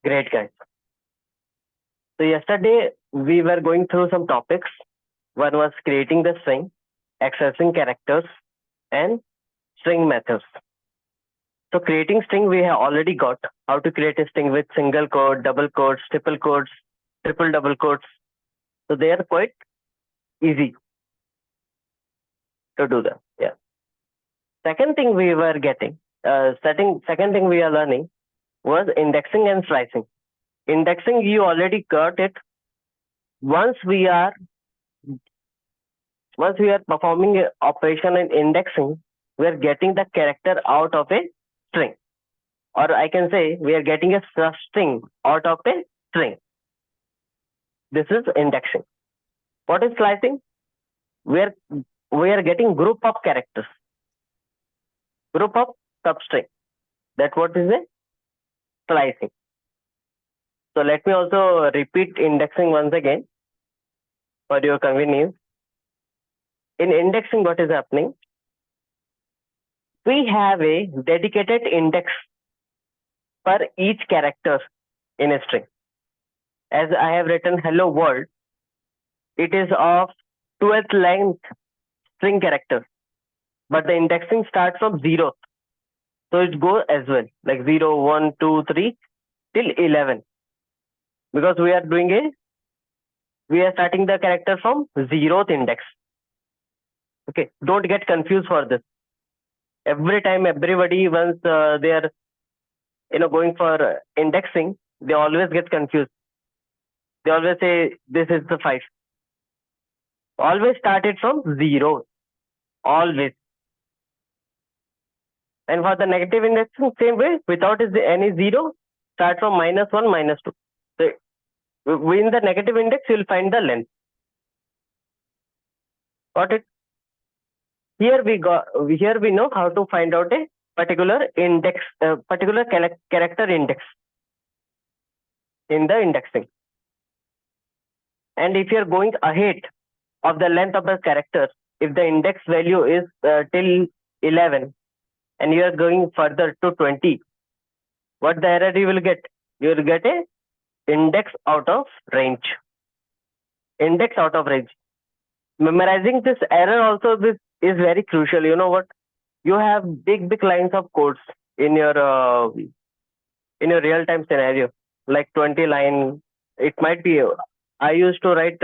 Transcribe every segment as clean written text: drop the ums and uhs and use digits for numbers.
Great, guys. So yesterday we were going through some topics. One was creating the string, accessing characters, and string methods. So creating string we have already got how to create a string with single quote, double quotes, triple double quotes. So they are quite easy to do that. Yeah. Second thing we were getting, second thing we are learning was indexing and slicing. Indexing you already got it. Once we are performing a operation in indexing, we are getting the character out of a string, or I can say we are getting a substring out of a string. This is indexing. What is slicing? Where we are getting group of characters, group of substring. That what is a slicing. So let me also repeat indexing once again for your convenience. In indexing, what is happening? We have a dedicated index for each character in a string. As I have written hello world, it is of 12th length string character, but the indexing starts from 0. So it goes as well, like 0, 1, 2, 3 till 11. Because we are starting the character from 0th index. Okay, don't get confused for this. Every time everybody once they are going for indexing, they always get confused. They always say this is the 5. Always start it from 0. Always. And for the negative indexing, same way, without any 0, start from -1, -2. So in the negative index, you'll find the length. Got it? Here we know how to find out a particular index, particular character index in the indexing. And if you're going ahead of the length of the character, if the index value is till 11 and you are going further to 20, what the error you will get? You will get a index out of range. Index out of range. Memorizing this error also this is very crucial. You know what? You have big lines of codes in your real time scenario, like 20 line. It might be. I used to write.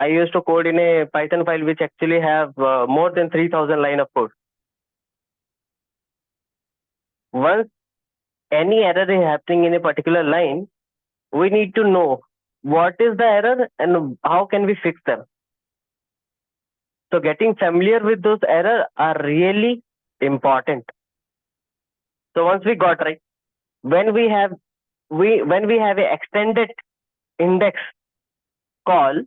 I used to code in a Python file which actually have more than 3,000 line of code. Once any error is happening in a particular line, we need to know what is the error and how can we fix them. So getting familiar with those errors are really important. So once we got right, when we have a extended index call,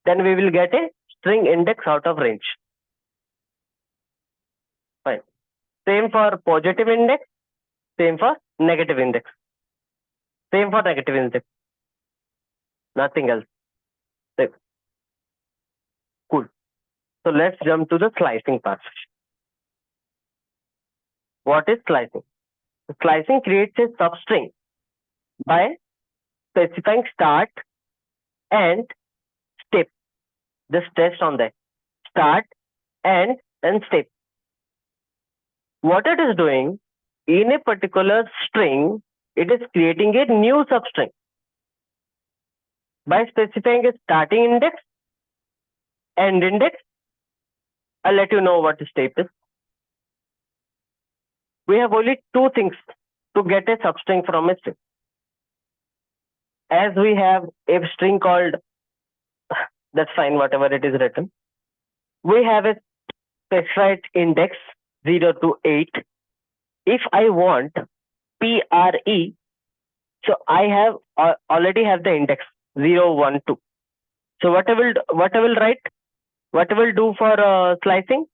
then we will get a string index out of range. Fine. Same for positive index, same for negative index. Same for negative index. Nothing else. Cool. So let's jump to the slicing part. What is slicing? Slicing creates a substring by specifying start and step. Just test on that. Start and step. What it is doing in a particular string, it is creating a new substring by specifying a starting index, end index. I'll let you know what the step is. We have only two things to get a substring from a string. As we have a string called, that's fine, whatever it is written. We have a specified index 0 to 8. If I want PRE, so I have already have the index 0, 1, 2. So what I will write? What I will do for slicing?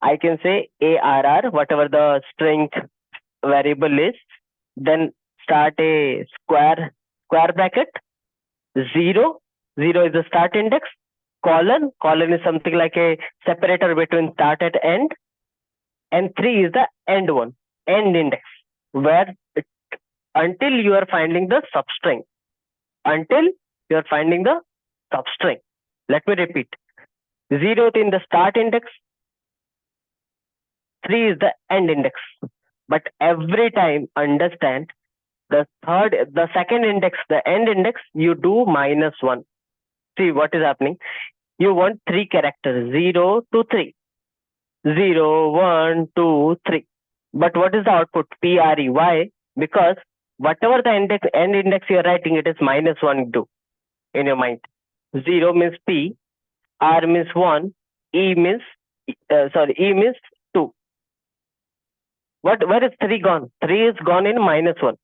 I can say ARR, whatever the string variable is, then start a square bracket, 0 is the start index, colon is something like a separator between start and end, and 3 is the end index, where until you are finding the substring. Until you are finding the substring. Let me repeat. 0th in the start index, 3 is the end index. But every time understand the second index, the end index, you do -1. See what is happening. You want 3 characters, 0 to 3. 0, 1, 2, 3. But what is the output? PRE. Why? Because whatever the end index you are writing, it is -1 do in your mind. 0 means P, R means 1, E means E means 2. Where is 3 gone? 3 is gone in -1.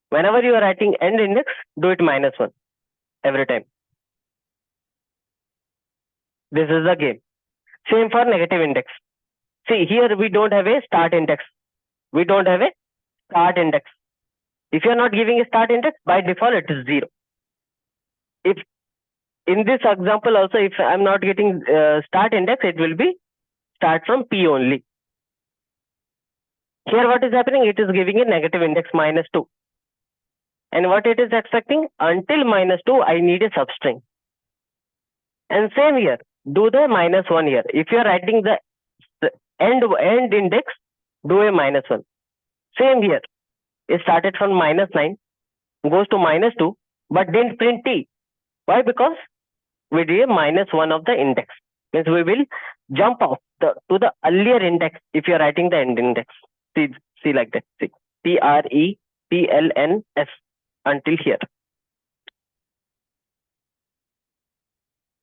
Whenever you are writing end index, do it -1 every time. This is the game. Same for negative index. See, here we don't have a start index. We don't have a start index. If you are not giving a start index, by default it is 0. If in this example also, if I'm not getting start index, it will be start from P only. Here what is happening? It is giving a negative index -2. And what it is expecting? Until -2, I need a substring. And same here, do the -1 here. If you are writing the end index, do a -1. Same here. It started from -9, goes to -2, but didn't print T. Why? Because we did a -1 of the index. Means we will jump off to the earlier index if you are writing the end index. See like that. See, PREPLNS until here.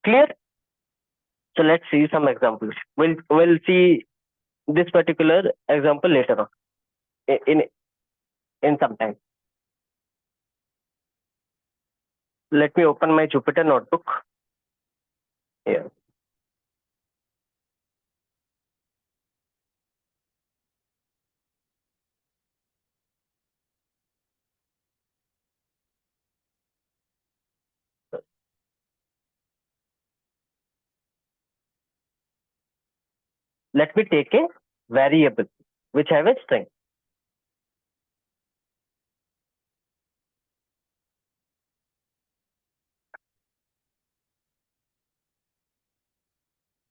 Clear? So let's see some examples. We'll see this particular example later on in some time. Let me open my Jupyter notebook here. Let me take a variable which have a string.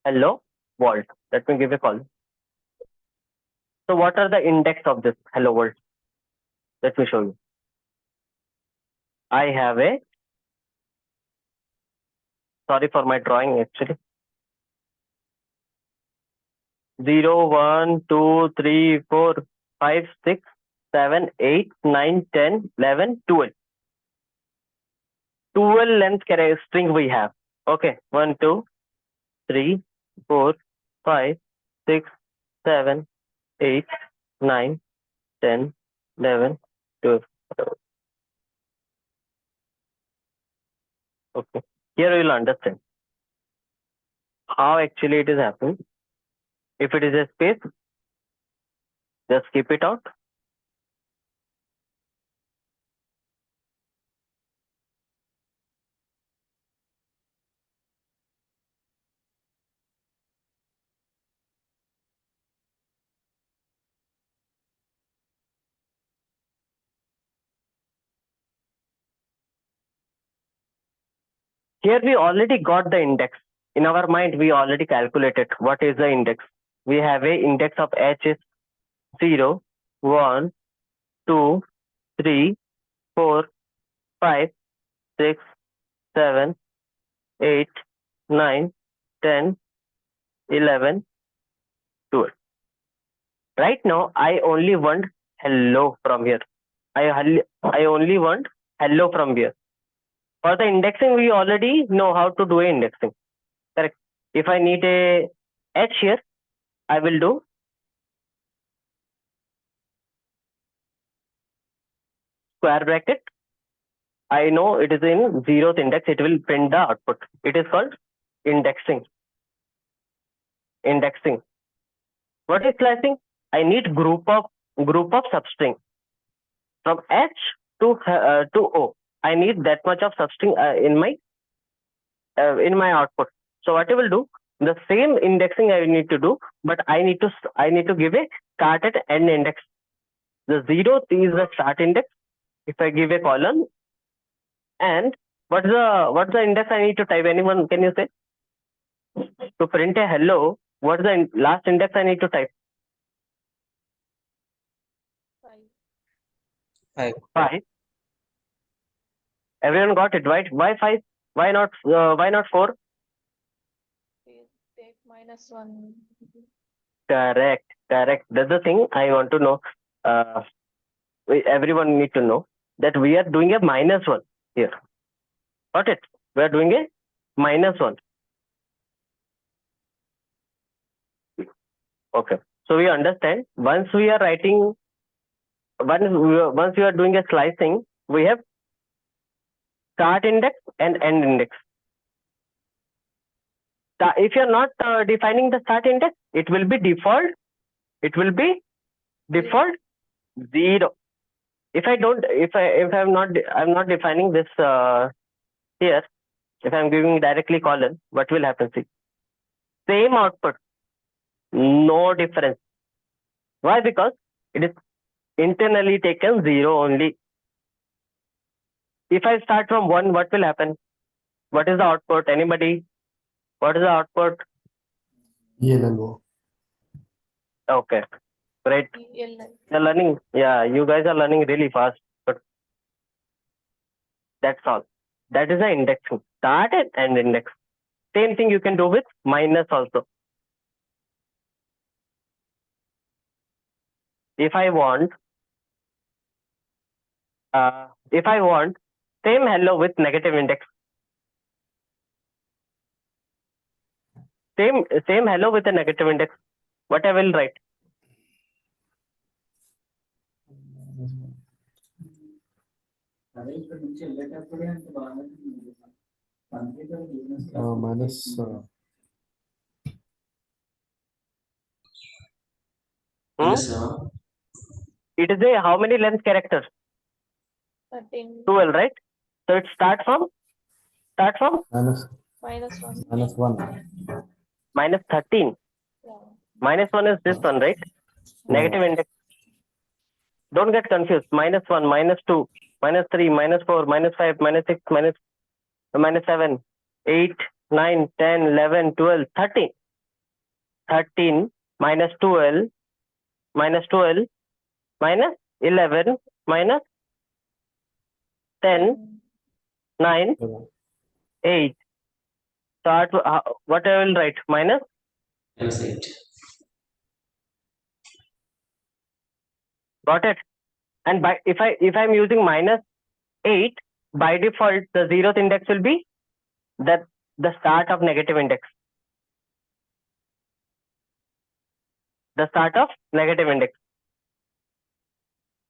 Hello world. Let me give a call. So what are the index of this hello world? Let me show you. I have a, sorry for my drawing actually. 0, 1, 2, 3, 4, 5, 6, 7, 8, 9, 10, 11, 12. 12 length string we have. Okay, 1, 2, 3, 4, 5, 6, 7, 8, 9, 10, 11, 12. Okay, here you will understand how actually it is happening. If it is a space, just keep it out. Here we already got the index. In our mind, we already calculated what is the index. We have a index of H is 0, 1, 2, 3, 4, 5, 6, 7, 8, 9, 10, 11, 12. Right now, I only want hello from here. I only want hello from here. For the indexing, we already know how to do indexing. Correct. If I need a H here, I will do square bracket. I know it is in 0th index. It will print the output. It is called indexing. Indexing. What is slicing? I need group of substring from H to O. I need that much of substring in my output. So what I will do, the same indexing I need to do, but I need to give a start at end index. The 0th is the start index. If I give a column, and what's the index I need to type? Anyone, can you say? To print a hello, what's the last index I need to type? 5. 5. Everyone got it, right? Why 5? Why not 4? Take -1. Correct. That's the thing I want to know. Everyone need to know that we are doing a -1 here. Got it? We are doing a -1. Okay. So we understand once we are writing, once we are doing a slicing, we have start index and end index. If you're not defining the start index, it will be default. It will be default 0. If I'm not defining this here. If I'm giving directly column, what will happen? See, same output, no difference. Why? Because it is internally taken 0 only. If I start from 1, what will happen? What is the output? Anybody? What is the output? ELLO. Okay, great. ELL. You're learning. Yeah, you guys are learning really fast. But that's all. That is the indexing. Start and end index. Same thing you can do with minus also. If I want same hello with negative index. Same hello with a negative index. What I will write? Minus. It is a how many length characters? 13. 12, right? So it starts from Minus. -1. -1. minus 13. Yeah. -1 is this one, right? Negative index. Don't get confused. -1, -2, -3, -4, -5, -6, -7, 8, 9, 10, 11, 12, 13. 13 minus 12 -12 minus 11 minus 10, 9, 8. Start what I will write? -8. Got it? And if I'm using -8, by default the 0th index will be the start of negative index. The start of negative index.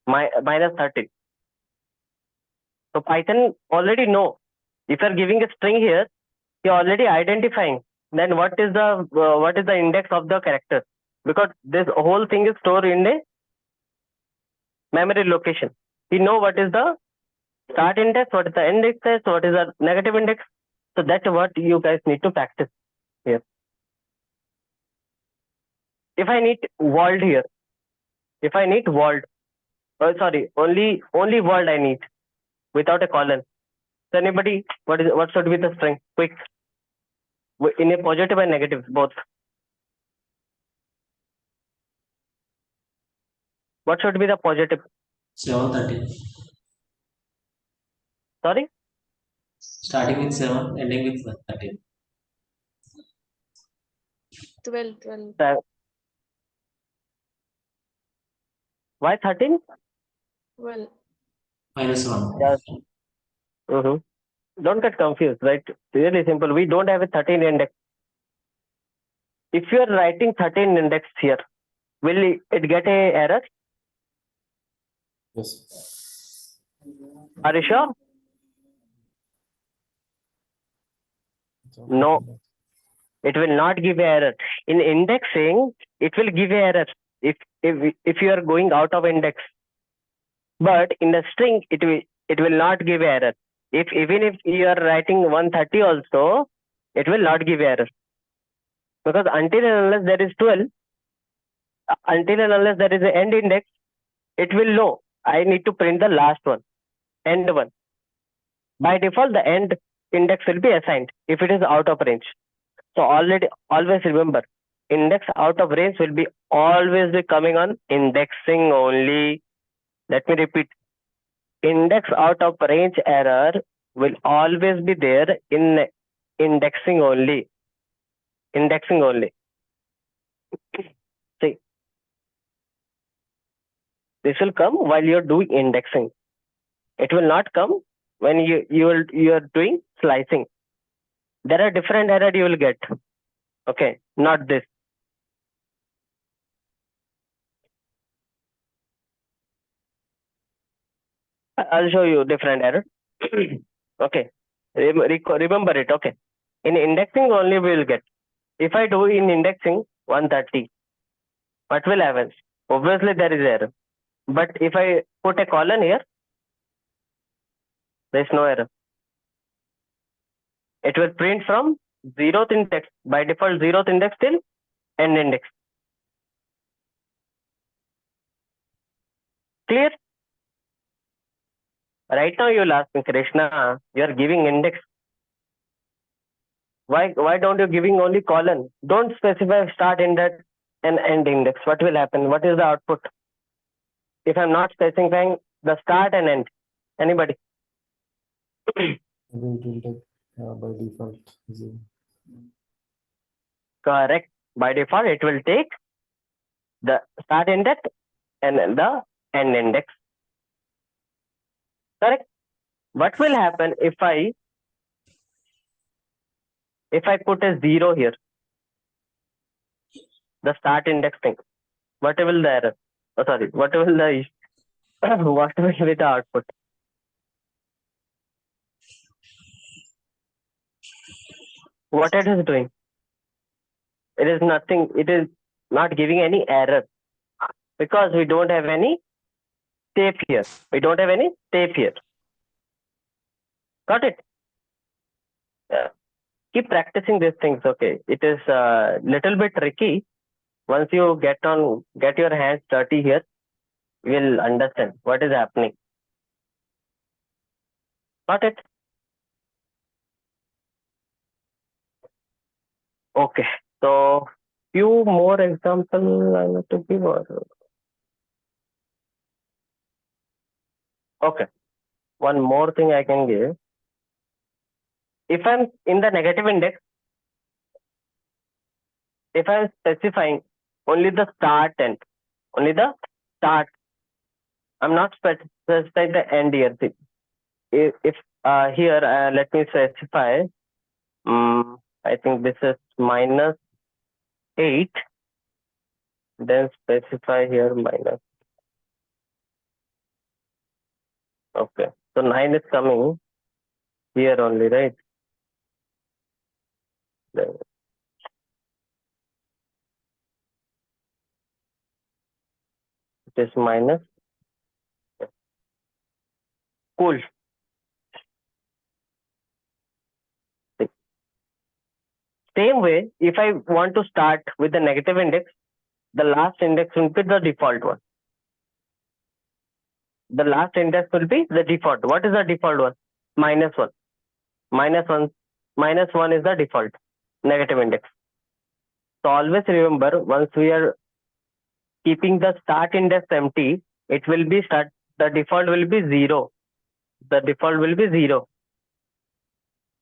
-13. So Python already know. If you're giving a string here, you're already identifying then what is the index of the character, because this whole thing is stored in a memory location. We know what is the start index, what is the end index, what is the negative index. So that's what you guys need to practice here. If I need world here, only world I need without a colon. So anybody, what should be the string? Quick. In a positive and negative, both. What should be the positive? 7:30. Sorry? Starting with 7, ending with 13. 12. Why 13? Well, -1. Yes. Don't get confused, right? Really simple. We don't have a 13 index. If you are writing 13 index here, will it get a error? Yes. Are you sure? No, it will not give a error. In indexing, it will give a error if you are going out of index. But in the string, it will not give error. Even if you are writing 130 also, it will not give error. Because until and unless there is 12, until and unless there is an end index, it will know I need to print the last one, end one. By default, the end index will be assigned if it is out of range. So always remember, index out of range will be always be coming on indexing only. Let me repeat, index out of range error will always be there in indexing only. Indexing only. See, this will come while you're doing indexing. It will not come when you are doing slicing. There are different error you will get. Okay, not this. I'll show you different error. Okay, remember it. Okay, in indexing only we will get. If I do in indexing 130, what will happen? Obviously there is error. But if I put a colon here, there is no error. It will print from 0th index, by default 0th index till end index. Clear? Right now you will ask me, Krishna, you are giving index. Why don't you giving only colon? Don't specify start index and end index. What will happen? What is the output? If I'm not specifying the start and end. Anybody? Maybe it will take by default 0. Correct. By default, it will take the start index and the end index. Correct. What will happen if I put a 0 here? The start index thing. What will the error? Oh, sorry. What will the what will be the output? What it is doing? It is nothing. It is not giving any error because we don't have any tape here. We don't have any tape here. Got it? Keep practicing these things. Okay. It is a little bit tricky. Once you get your hands dirty here, you will understand what is happening. Got it? Okay. So few more examples I need to give. Okay. One more thing I can give. If I'm in the negative index, if I'm specifying only the start end, only the start, I'm not specifying the end here. If here, let me specify, I think this is -8, then specify here minus. Okay, so 9 is coming here only, right? Then it is minus. Cool. Same way, if I want to start with the negative index, the last index will be the default one. The last index will be the default. What is the default one? -1. -1 is the default negative index. So always remember, once we are keeping the start index empty, it will be the default will be 0. The default will be 0.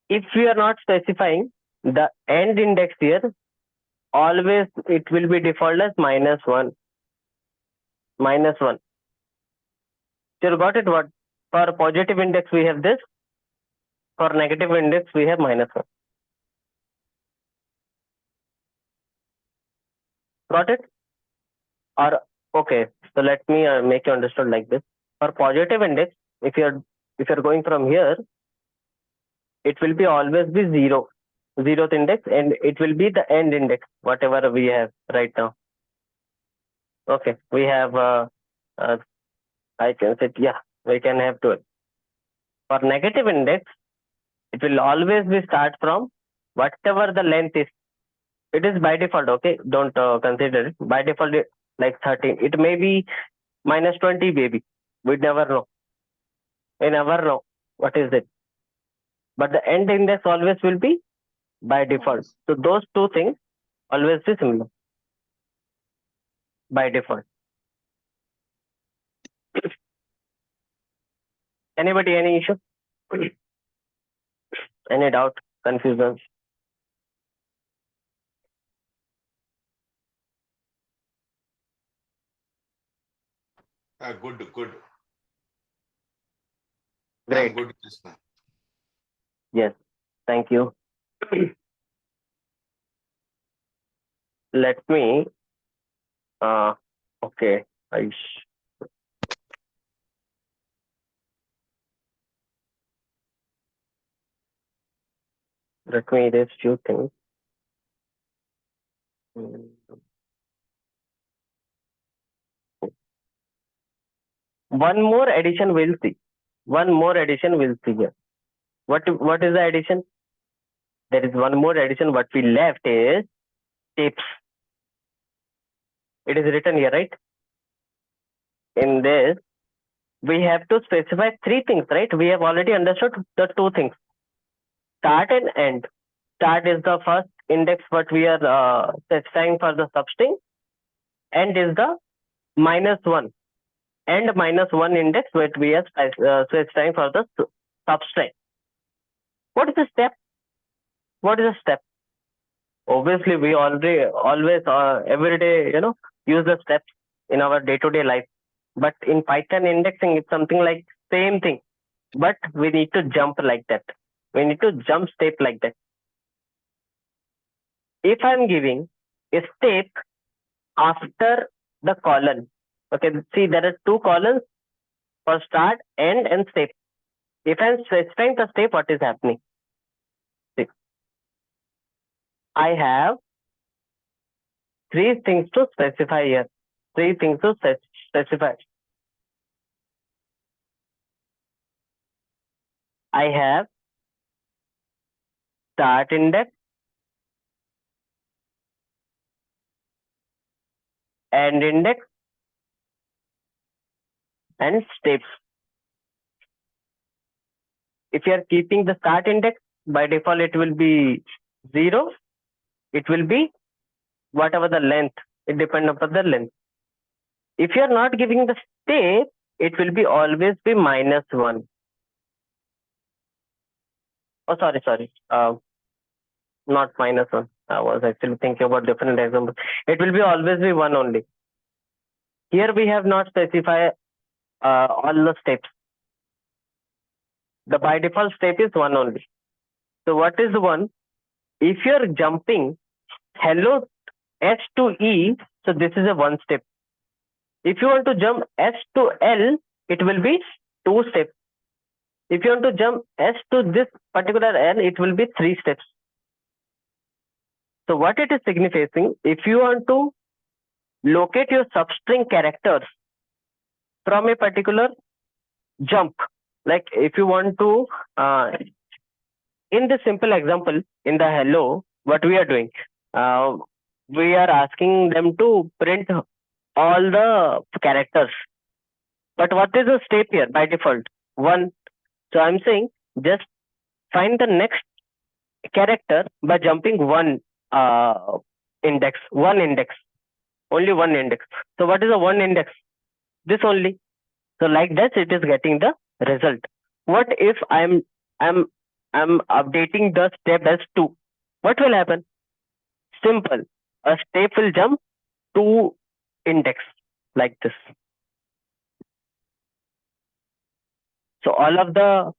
If we are not specifying the end index here, always it will be default as -1. -1. You got it? What? For positive index we have this. For negative index we have -1. Got it? Or okay, so let me make you understood like this. For positive index, if you're going from here, it will be always be 0, 0th index, and it will be the end index, whatever we have right now. Okay, we have I can say, yeah, we can have 12. For negative index, it will always be start from whatever the length is. It is by default, okay? Don't consider it. By default, like 13. It may be minus 20 baby. We never know. We never know what is it. But the end index always will be by default. Yes. So those two things always be similar by default. Anybody, any issue? Any doubt, confusion? Good. Great. I'm good, Krishna. Yes. Thank you. Let me. Okay. Let me erase few things. One more addition we'll see. One more addition we'll see here. What is the addition? There is one more addition. What we left is steps. It is written here, right? In this, we have to specify three things, right? We have already understood the two things. Start and end. Start is the first index what we are specifying for the substring. End is the -1. And -1 index what we are specifying for the substring. What is the step? What is the step? Obviously, we always every day, use the steps in our day-to-day life. But in Python indexing, it's something like same thing. But we need to jump like that. We need to jump step like that. If I'm giving a step after the colon, okay, see there are two columns for start, end, and step. If I'm specifying the step, what is happening? See, I have three things to specify here. Three things to specify. I have start index, end index, and steps. If you are keeping the start index, by default it will be 0. It will be whatever the length. It depends upon the length. If you are not giving the step, it will be always be -1. Oh, sorry. Not -1. I was actually thinking about different examples. It will be always be 1 only. Here we have not specified all the steps. The by default step is 1 only. So what is 1? If you are jumping hello S to E, so this is a 1 step. If you want to jump S to L, it will be 2 steps. If you want to jump S to this particular L, it will be 3 steps. So what it is signifying, if you want to locate your substring characters from a particular jump, like if you want to, in this simple example, in the hello, what we are doing, we are asking them to print all the characters. But what is the step here by default? 1. So I'm saying just find the next character by jumping one index, only one index. So what is the one index? This only. So like that, it is getting the result. What if I'm updating the step as 2? What will happen? Simple. A step will jump 2 index like this. So all of the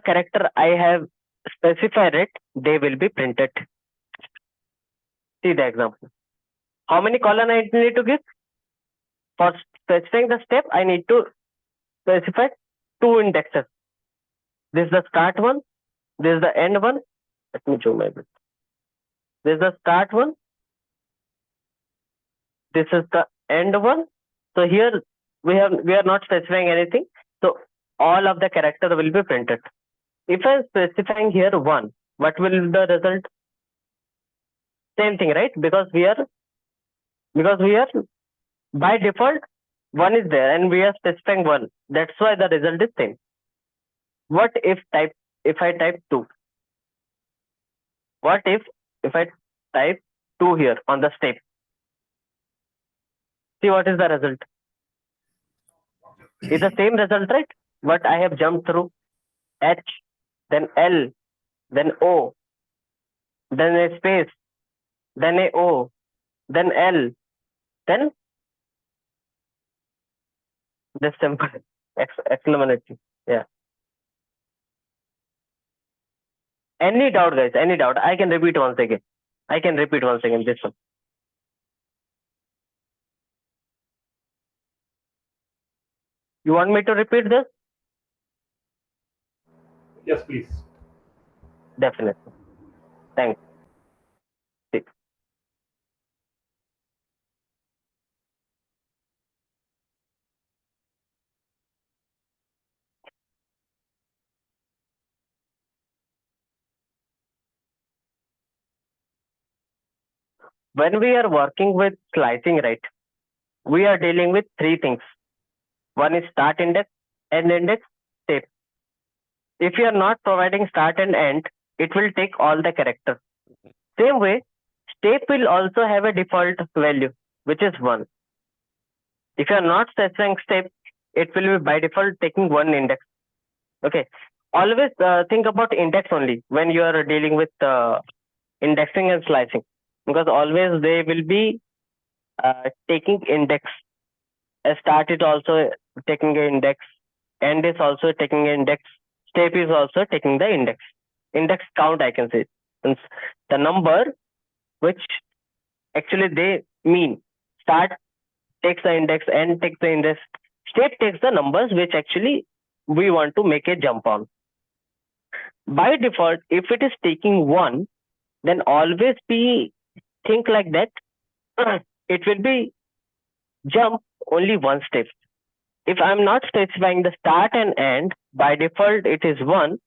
character I have specified it, they will be printed. See the example. How many column I need to give? For specifying the step, I need to specify 2 indexes. This is the start one. This is the end one. Let me zoom a bit. This is the start one. This is the end one. So here we are not specifying anything. So all of the character will be printed. If I am specifying here 1, what will the result? Same thing, right? Because we are By default, 1 is there and we are specifying 1. That's why the result is same. What if I type 2? What if I type 2 here on the step? See what is the result? It's the same result, right? But I have jumped through H, then L, then O, then a space, then a O, then L, then this simple exclamation. Yeah. Any doubt, guys? Any doubt? I can repeat once again. This one. You want me to repeat this? Yes, please. Definitely. Thanks. See. When we are working with slicing, right, we are dealing with 3 things. One is start index, end index, step. If you are not providing start and end, it will take all the characters. Same way, step will also have a default value, which is 1. If you are not specifying step, it will be by default taking 1 index. Okay. Always think about index only when you are dealing with indexing and slicing, because always they will be taking index. A start is also taking an index, end is also taking an index, step is also taking the index. Index count, I can say. Since the number which actually they mean. Start takes the index, end takes the index, step takes the numbers which actually we want to make a jump on. By default, if it is taking 1, then always be think like that. It will be jump only 1 step. If I'm not specifying the start and end, by default it is 1.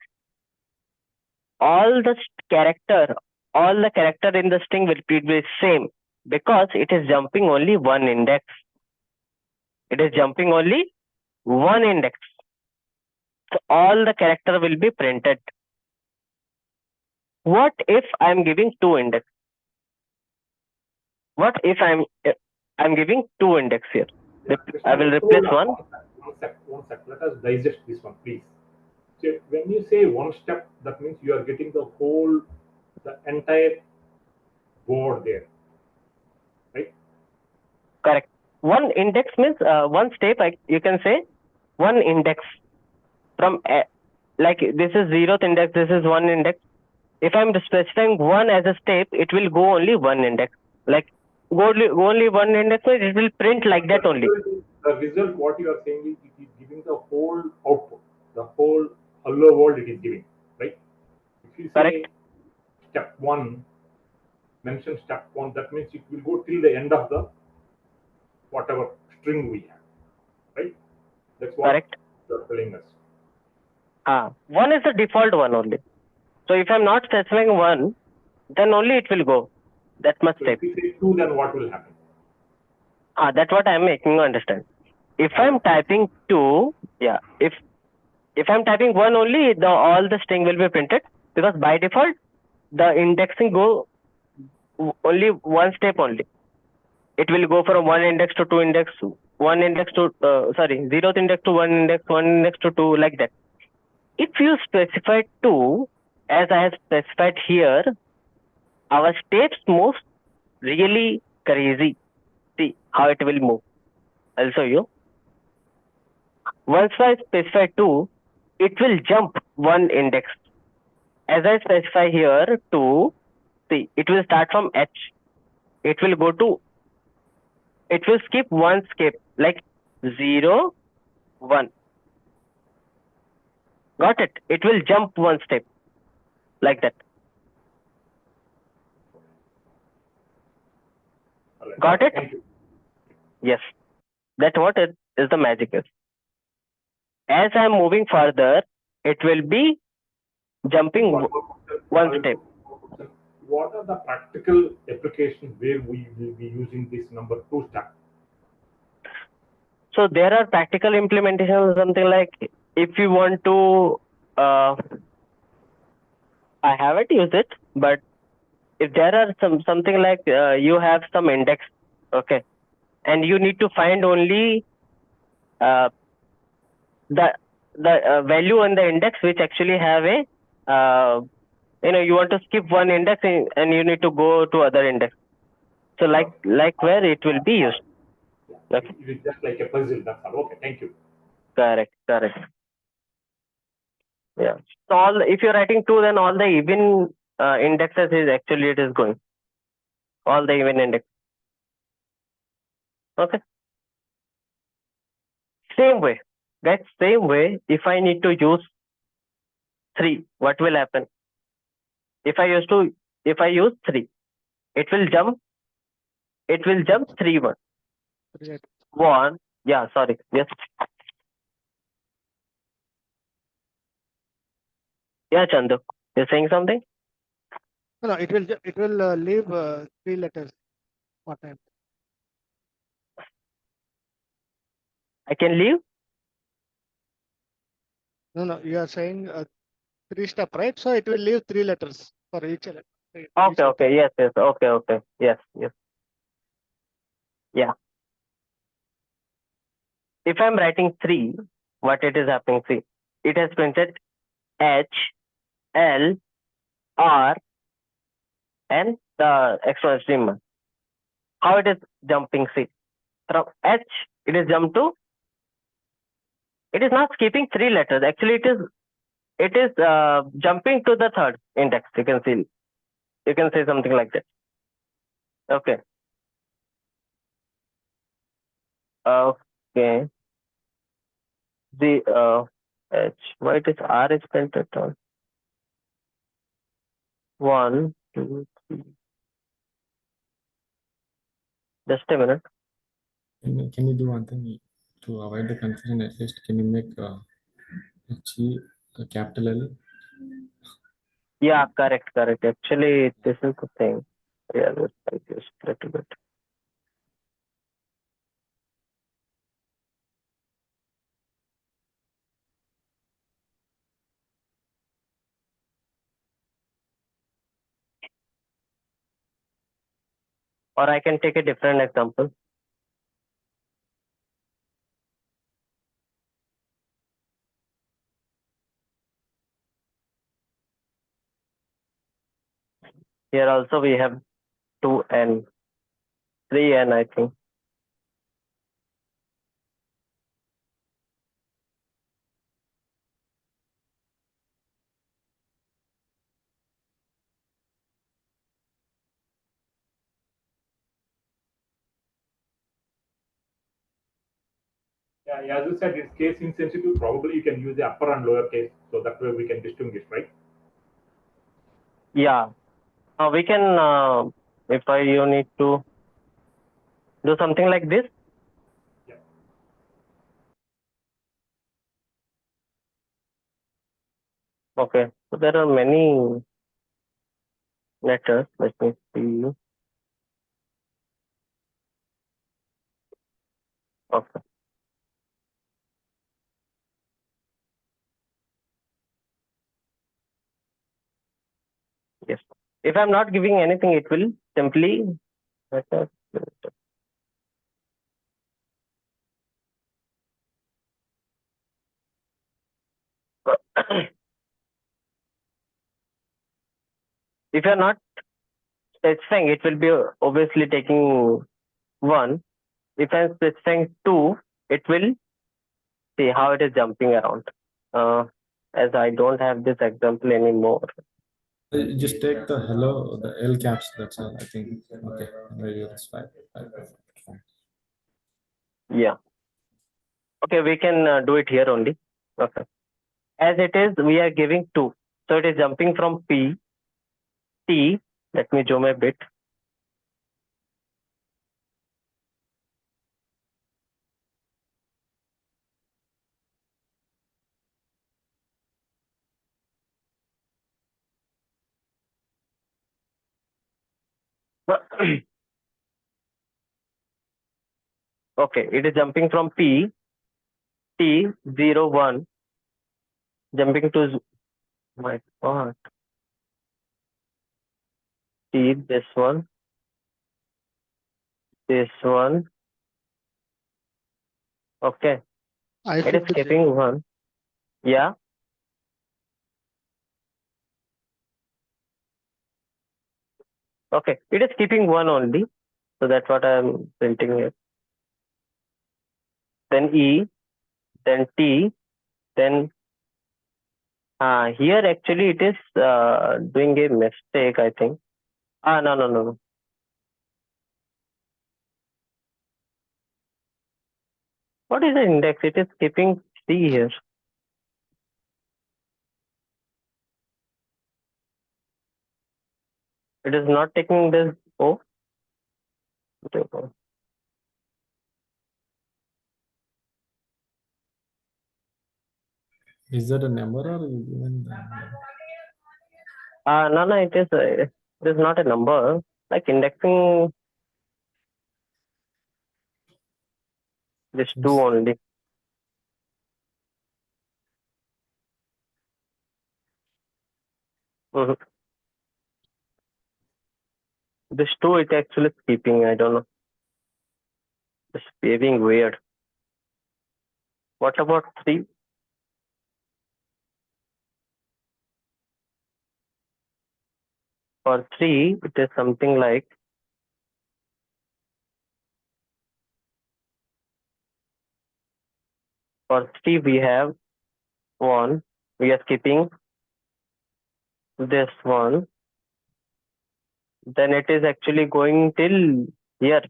All the character in the string will be same, because it is jumping only 1 index. It is jumping only 1 index. So all the character will be printed. What if I'm giving 2 index? What if I'm giving 2 index here? I will replace 1. One sec. Let us digest this one, please. So when you say 1 step, that means you are getting the entire board there, right? Correct. 1 index means 1 step. You can say 1 index from like this is 0th index. This is 1 index. If I'm specifying 1 as a step, it will go only 1 index. Like go only 1 index, so it will print like that only. The result, what you are saying is, it is giving the whole output, the whole hello world it is giving, right? If you say Correct. step 1, mention step 1, that means it will go till the end of the whatever string we have, right? That's what Correct. you're telling us. 1 is the default one only. So if I'm not specifying 1, then only it will go that much So step. if you say 2, then what will happen? That's what I'm making you understand. If I'm typing 2, yeah, if I'm typing 1 only, all the string will be printed, because by default the indexing go only 1 step only. It will go from 1 index to 2 index, 1 index to 0th index to 1 index, 1 index to 2, like that. If you specify 2, as I have specified here, our steps moves really crazy. See how it will move. I'll show you. Once I specify 2, it will jump 1 index. As I specify here 2, see, it will start from H. It will skip 1 step, like 0, 1. Got it? It will jump 1 step, like that. Right. Got it? Thank you. Yes. That's what it is, the magic is. As I'm moving further, it will be jumping 1 step. What are the practical applications where we will be using this number 2 step? So there are practical implementations, something like if you want to, I haven't used it, but if there are something like you have some index, okay, and you need to find only uh, the value on the index which actually have a you want to skip one index and you need to go to other index. So like where it will be used. Yeah. Okay. It is just like a puzzle. That's all. Okay. Thank you. Correct. Yeah. So if you're writing 2, then all the even indexes is actually it is going. All the even index. Okay. Same way. That same way, if I need to use 3, what will happen? If I use 3, it will jump 3 1. Right. 1. Yeah, sorry. Yes. Yeah, Chandu. You're saying something? No, it will leave 3 letters per time. I can leave? No, you are saying 3 step, right? So it will leave 3 letters for each letter. Okay. Yes. Okay. Yes. Yeah. If I'm writing 3, what it is happening? See, it has printed H, L, R, and the exponent stream. How it is jumping? See, from H, it is jump to. It is not skipping 3 letters. Actually, it is jumping to the third index. You can see. You can say something like that. Okay. Okay. The H. Why it is R is printed on? 1, 2, 3. Just a minute. Can you do one thing to avoid the confusion? At least can you make H a capital L? Yeah, correct. Actually, this is the thing. Yeah, that's confused a little bit. Or I can take a different example. Here also we have 2n, 3n, I think. Yeah, as you said, it's case insensitive. Probably you can use the upper and lower case, so that way we can distinguish, right? Yeah. We can, you need to do something like this. Yeah. Okay. So there are many letters. Let me see. Okay. Yes. If I'm not giving anything, it will simply. If you're not specifying, it will be obviously taking 1. If I'm specifying 2, it will see how it is jumping around. As I don't have this example anymore. Just take the hello, the L caps. That's all. I think. Okay, maybe that's fine. Yeah. Okay, we can do it here only. Okay. As it is, we are giving 2. So it is jumping from P, T. Let me zoom a bit. Okay, it is jumping from P, T, 0, 1, jumping to, my God, T, this one, okay, I it is flipped to skipping 0. 1, yeah, okay, it is keeping 1 only, so that's what I'm printing here. Then E, then T, then here actually it is doing a mistake, I think. No. What is the index? It is skipping 3 here. It is not taking this O. Is that a number or even? No, it is not a number. Like indexing this 2 only. Mhm. This 2 it actually is keeping, I don't know. It's behaving weird. What about 3? For 3, it is something like for 3 we have 1. We are skipping this one. Then it is actually going till here.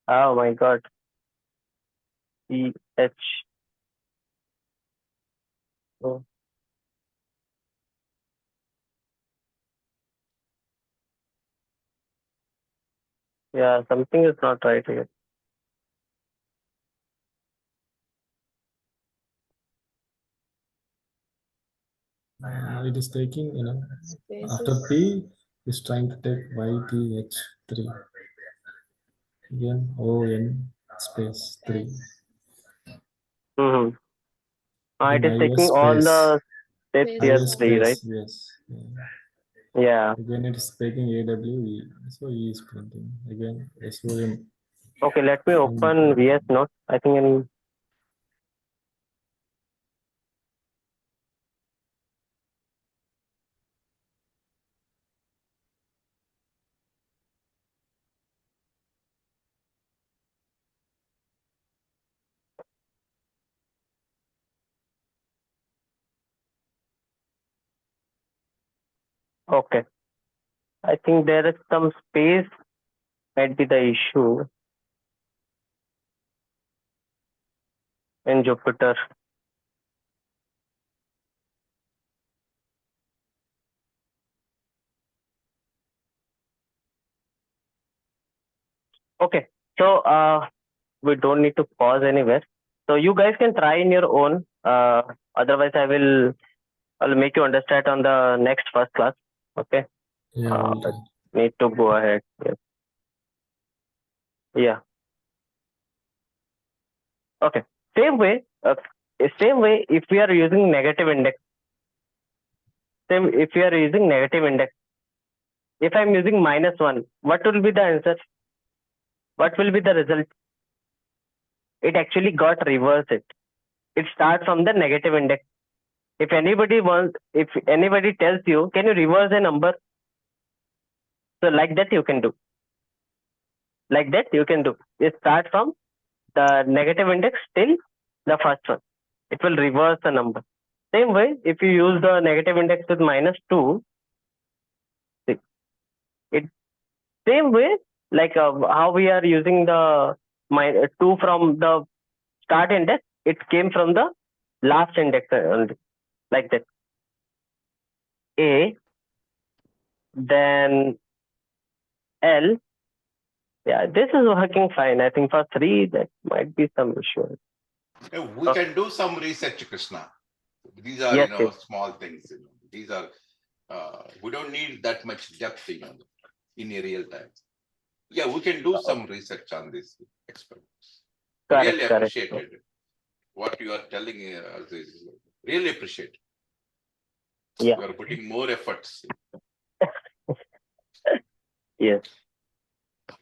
Oh my God. EH. Oh. Yeah, something is not right here. It is taking, after Spaces. P is trying to take YTH3. Again, ON space 3. Mm-hmm. It Then is taking IS all space. the steps here IS 3, right? space, yes. Yeah. Again, it is taking AWE. So E is printing. Again, SOM. Okay, let me open VS Note. I think okay. I think there is some space might be the issue in Jupyter. Okay, so we don't need to pause anywhere. So you guys can try in your own. Otherwise, I'll make you understand on the next first class. Okay. Yeah, we'll try. Need to go ahead. Yes. Yeah. Okay. Same way. If we are using negative index. If we are using negative index. If I'm using -1, what will be the answer? What will be the result? It actually got reversed. It starts from the negative index. If anybody tells you, can you reverse a number? So like that you can do. Like that you can do. It starts from the negative index till the first one. It will reverse the number. Same way, if you use the negative index with -2, it same way like how we are using the 2 from the start index, it came from the last index only, like that. A, then L. Yeah, this is working fine. I think for 3, that might be some issue. We can do some research, Krishna. These are, Yes, yes. small things. These are, we don't need that much depth, in a real time. Yeah, we can do some research on these experiments. Correct, Really correct. appreciated what you are telling us is really appreciate. Yeah. You are putting more efforts. Yes.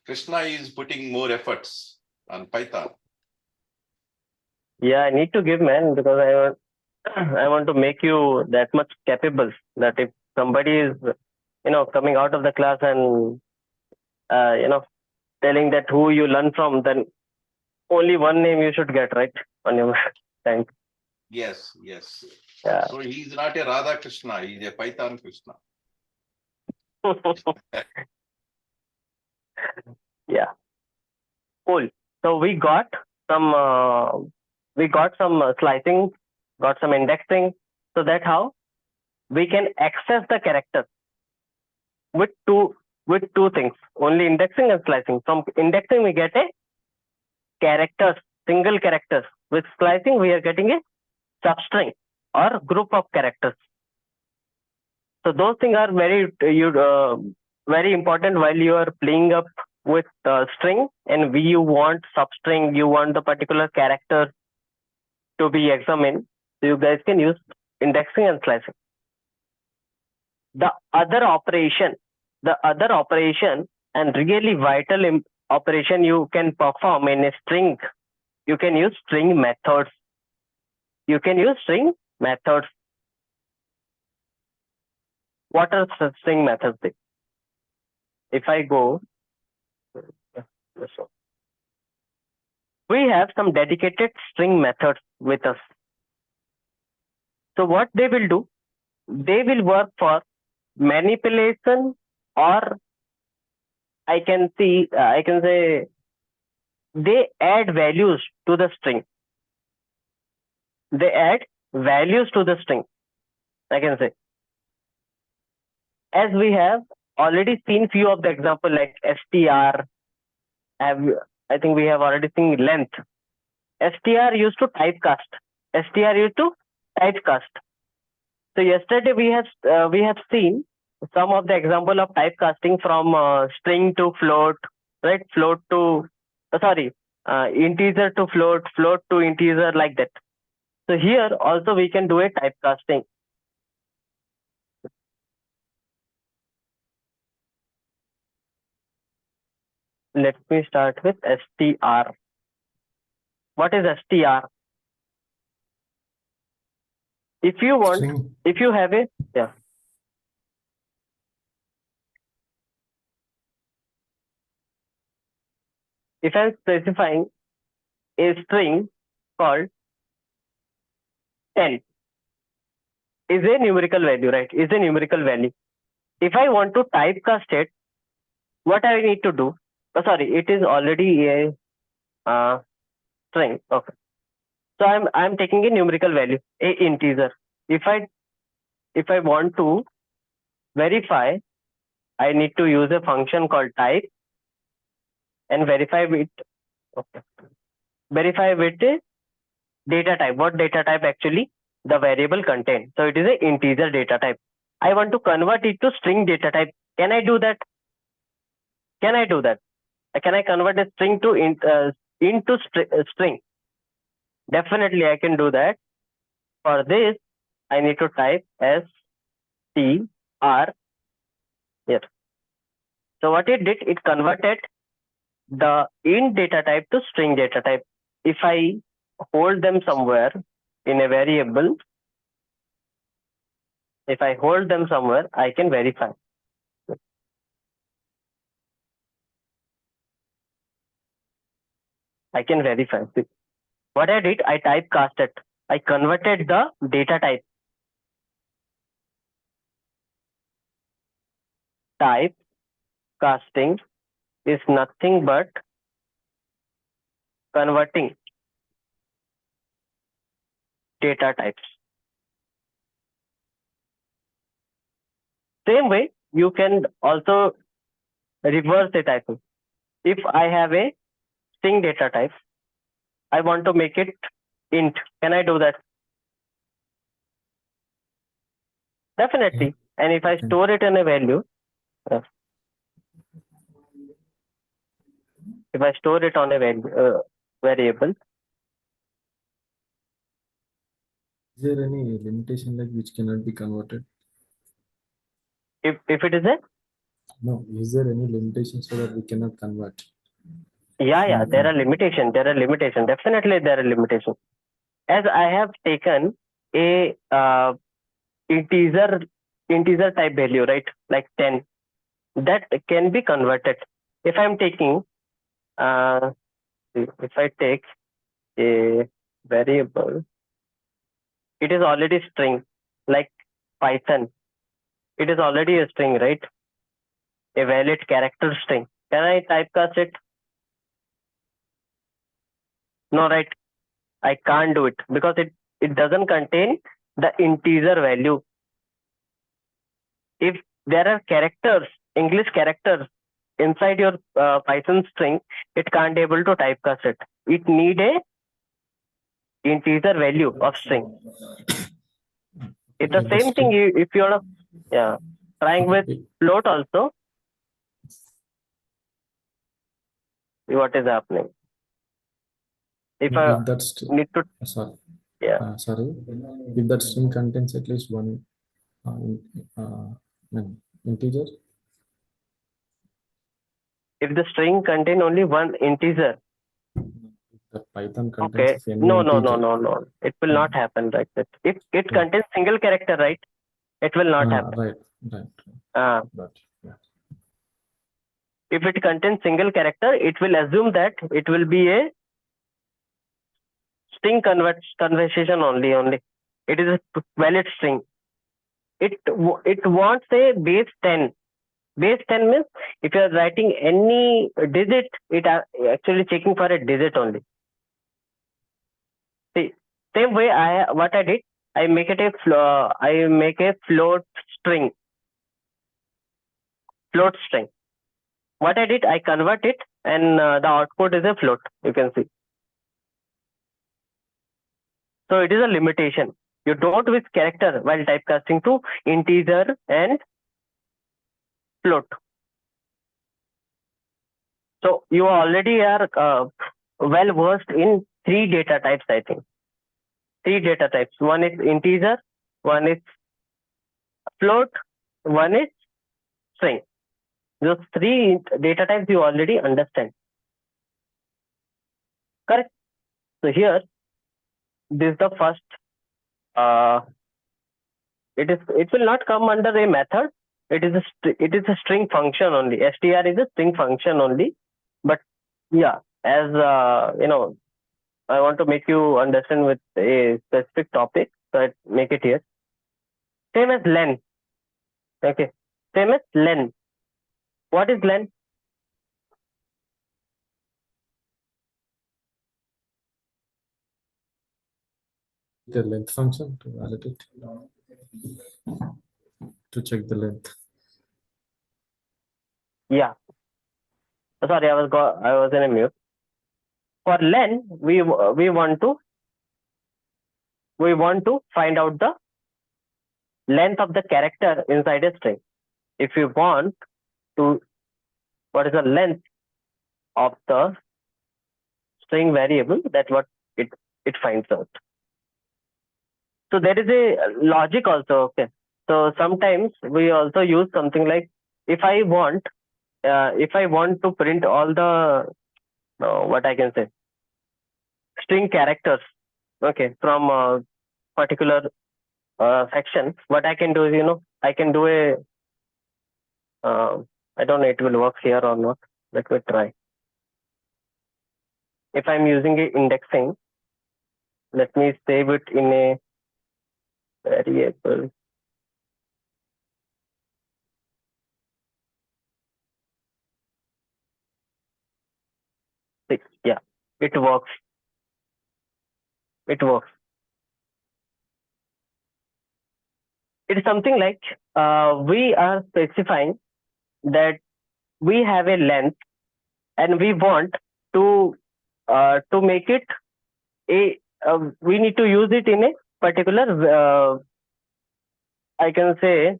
Krishna is putting more efforts on Python. Yeah, I need to give, man, because I want I want to make you that much capable that if somebody is, coming out of the class and telling that who you learn from, then only one name you should get right on your tank. Yes, yes. Yeah. So he's not a Radha Krishna, he's a Python Krishna. Yeah. Cool. So we got some slicing, got some indexing. So that's how we can access the characters with two things, only indexing and slicing. From indexing we get a characters, single characters. With slicing we are getting a substring or group of characters. So those things are very important while you are playing up with string, and you want substring, you want the particular character to be examined. So you guys can use indexing and slicing. The other operation and really vital operation you can perform in a string, you can use string methods. What are string methods? If I go, we have some dedicated string methods with us. So what they will do, they will work for manipulation, or I can say they add values to the string. I can say, as we have already seen few of the example like str. I think we have already seen length. str used to typecast. So yesterday we have seen some of the example of typecasting from string to float, right? Integer to float to integer, like that. So here also we can do a typecasting. Let me start with str. What is str? If you want, String. if you have a, yeah. If I'm specifying a string called 10 is a numerical value, right? Is a numerical value. If I want to typecast it, what I need to do? Oh, sorry, it is already a string. Okay. So I'm taking a numerical value, a integer. If I want to verify, I need to use a function called type and verify with data type. What data type actually the variable contains? So it is a integer data type. I want to convert it to string data type. Can I do that? Can I convert a string to into string? Definitely I can do that. For this, I need to type str. Yes. So what it did, it converted the int data type to string data type. If I hold them somewhere in a variable, I can verify. What I did, I typecasted. I converted the data type. Typecasting is nothing but converting data types. Same way, you can also reverse the typing. If I have a string data type, I want to make it int. Can I do that? Definitely. Yeah. And if I Okay. store it in a value, If I store it on a variable, Is there any limitation like which cannot be converted? if it is a No. Is there any limitation so that we cannot convert? yeah, there are limitations. Definitely there are limitations. As I have taken a integer type value, right? Like 10, that can be converted. If I'm taking if I take a variable, it is already string, like Python. It is already a string, right? A valid character string. Can I typecast it? No, right? I can't do it because it doesn't contain the integer value. If there are characters, English characters inside your Python string, it can't able to typecast it. It need a integer value of string. It's the same thing if you're trying with float also. What is happening? If I need to sorry. sorry. If that string contains at least one integer. If the string contain only one integer. The Python contains No. It will not happen like that. If it contains single character, right? It will not happen. Right. If it contains single character, it will assume that it will be a string conversation only. It is a valid string. It wants a base 10. Base 10 means if you are writing any digit, it actually checking for a digit only. See, same way what I did, I make it a float string. Float string. What I did, I convert it, and the output is a float. You can see. So it is a limitation. You don't use character while typecasting to integer and float. So you already are well versed in 3 data types, I think. 3 data types. One is integer, one is float, one is string. Those 3 data types you already understand. Correct? So here, this is the first. It will not come under a method. It is a string function only. str is a string function only. But yeah, as I want to make you understand with a specific topic, so I make it here. Same as len. Okay. Same as len. What is len? The length function to validate, to check the length. Yeah. Sorry, I was in a mute. For len, we want to find out the length of the character inside a string. If you want to, what is the length of the string variable, that's what it finds out. So there is a logic also. Okay. So sometimes we also use something like, if I want to print all the what I can say, string characters, okay, from a particular section, what I can do is, I can do a I don't know it will work here or not. Let me try. If I'm using a indexing, let me save it in a variable. Yeah, it works. It works. It is something like we are specifying that we have a length and we want to make it we need to use it in a particular I can say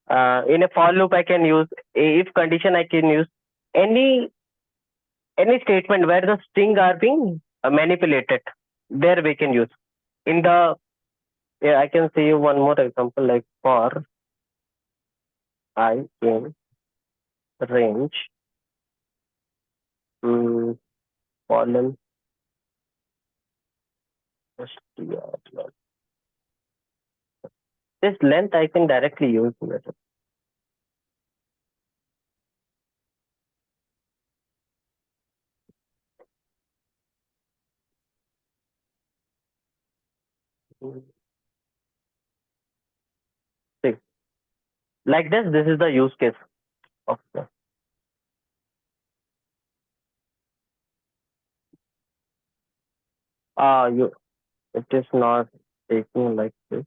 in a for loop I can use a if condition, I can use any any statement where the string are being manipulated, there we can use. In the, yeah, I can see one more example like for I in range column str. This length I can directly use here. See, like this is the use case of the. You, it is not taking like this.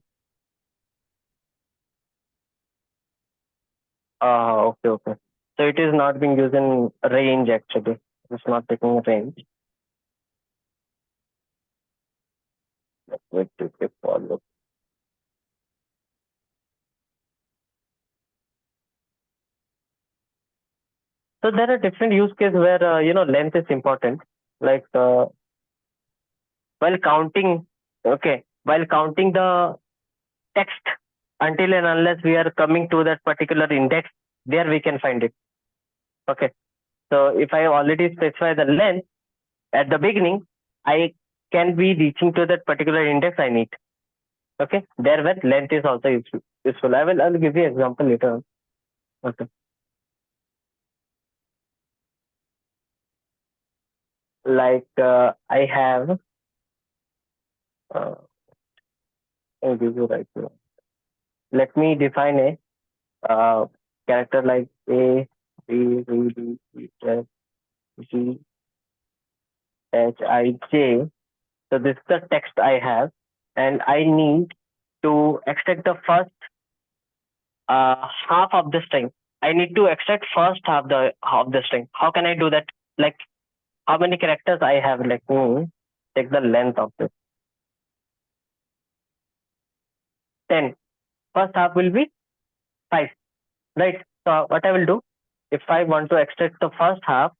Okay. So it is not being used in range actually. It's not taking range. Wait to follow. So there are different use cases where length is important. Like while counting, while counting the text until and unless we are coming to that particular index, there we can find it. Okay. So if I already specify the length at the beginning, I can be reaching to that particular index I need. Okay. There where length is also useful. I'll give you example later on. Okay. Like I have I'll give you right now. Let me define a character like A, B, C, D, E, F, G, H, I, J. So this is the text I have, and I need to extract the first half of the string. I need to extract first half of the string. How can I do that? Like how many characters I have? Let me take the length of this. 10. First half will be 5, right? So what I will do, if I want to extract the first half,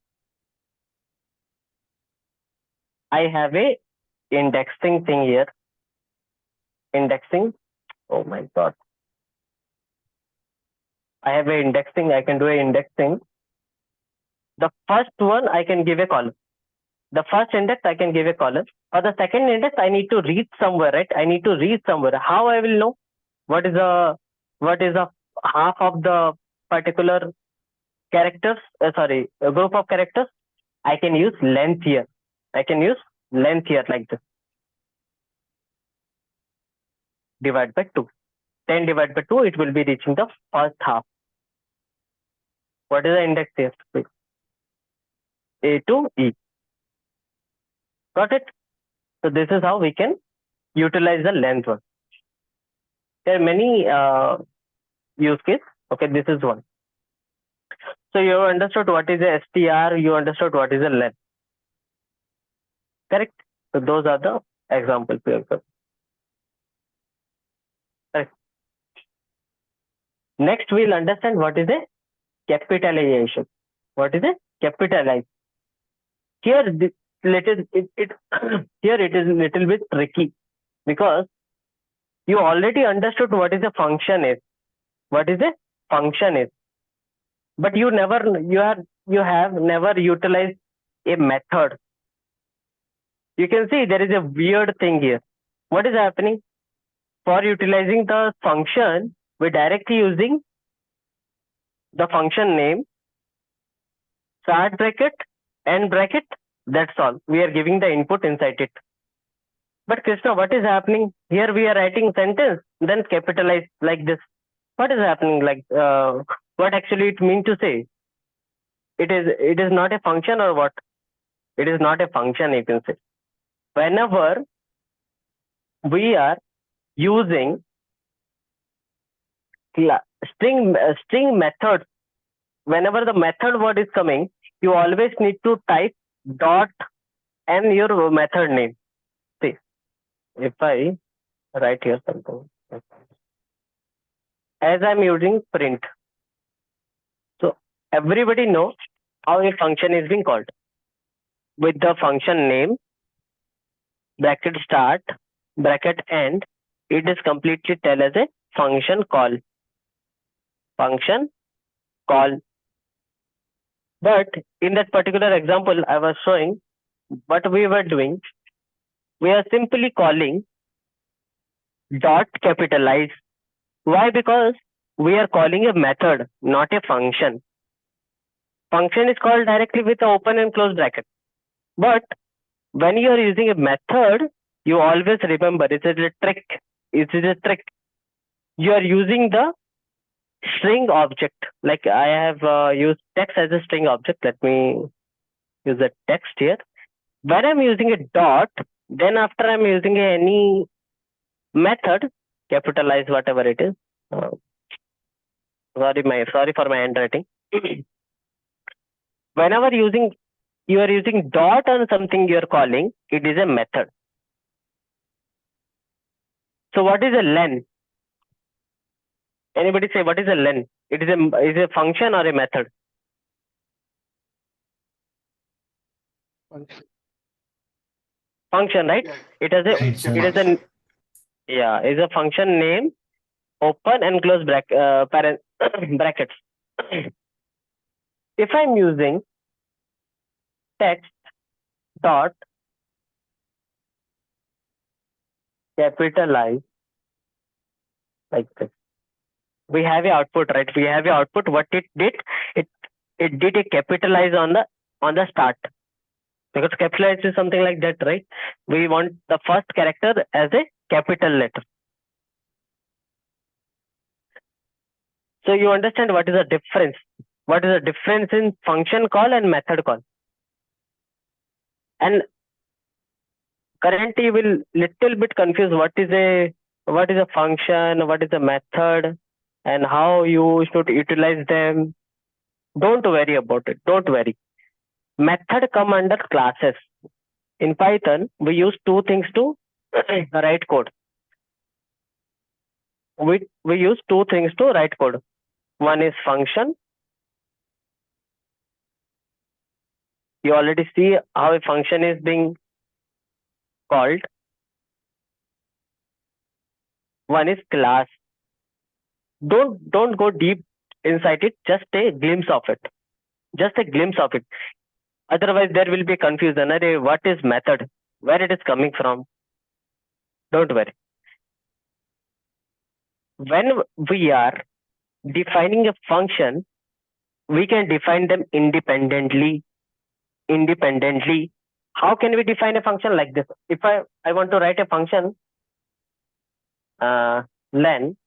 I have a indexing thing here. Indexing. Oh my god. I have a indexing. I can do a indexing. The first one I can give a column. The first index I can give a column. For the second index, I need to read somewhere, right? I need to read somewhere. How I will know what is a half of the particular characters? A group of characters. I can use length here. I can use length here like this. Divide by 2. 10 divided by 2, it will be reaching the first half. What is the index here? A to E. Got it? So this is how we can utilize the length one. There are many use cases. Okay, this is one. So you have understood what is a str, you understood what is a length. Correct? So those are the examples. Correct. Next, we'll understand what is a capitalization. What is a capitalize? Here, here it is a little bit tricky because you already understood what is a function is. What is a function is, but you have never utilized a method. You can see there is a weird thing here. What is happening? For utilizing the function, we're directly using the function name, start bracket, end bracket. That's all. We are giving the input inside it. But Krishna, what is happening? Here we are writing sentence, then capitalize like this. What is happening? Like what actually it means to say? It is not a function or what? It is not a function, you can say. Whenever we are using string methods, whenever the method word is coming, you always need to type dot and your method name. See, if I write here something, as I'm using print, so everybody knows how a function is being called. with the function name, bracket start, bracket end, it is completely tell as a function call. Function call. But in that particular example I was showing, what we were doing, we are simply calling dot capitalize. Why? Because we are calling a method, not a function. Function is called directly with the open and close bracket. But when you are using a method, you always remember, it is a trick. It is a trick. You are using the string object. Like I have used text as a string object. Let me use the text here. When I'm using a dot, then after I'm using any method, capitalize whatever it is. Sorry for my handwriting. Whenever you are using dot on something you are calling, it is a method. So what is a len? Anybody say what is a len? It is a function or a method? Function. Function, right? Yeah, It has a yeah, it's a it is a function. yeah, is a function name, open and close brackets. If I'm using text dot capitalize like this, we have a output, right? We have a output. What it did, it did a capitalize on the start, because capitalize is something like that, right? We want the first character as a capital letter. So you understand what is the difference? What is the difference in function call and method call? And currently you will little bit confused what is a function, what is a method, and how you should utilize them. Don't worry about it. Don't worry. Method come under classes. In Python, we use two things to write code. We use two things to write code. One is function. You already see how a function is being called. One is class. Don't go deep inside it. Just a glimpse of it. Just a glimpse of it. Otherwise, there will be confusion. What is method? Where it is coming from? Don't worry. When we are defining a function, we can define them independently. How can we define a function like this? If I want to write a function, len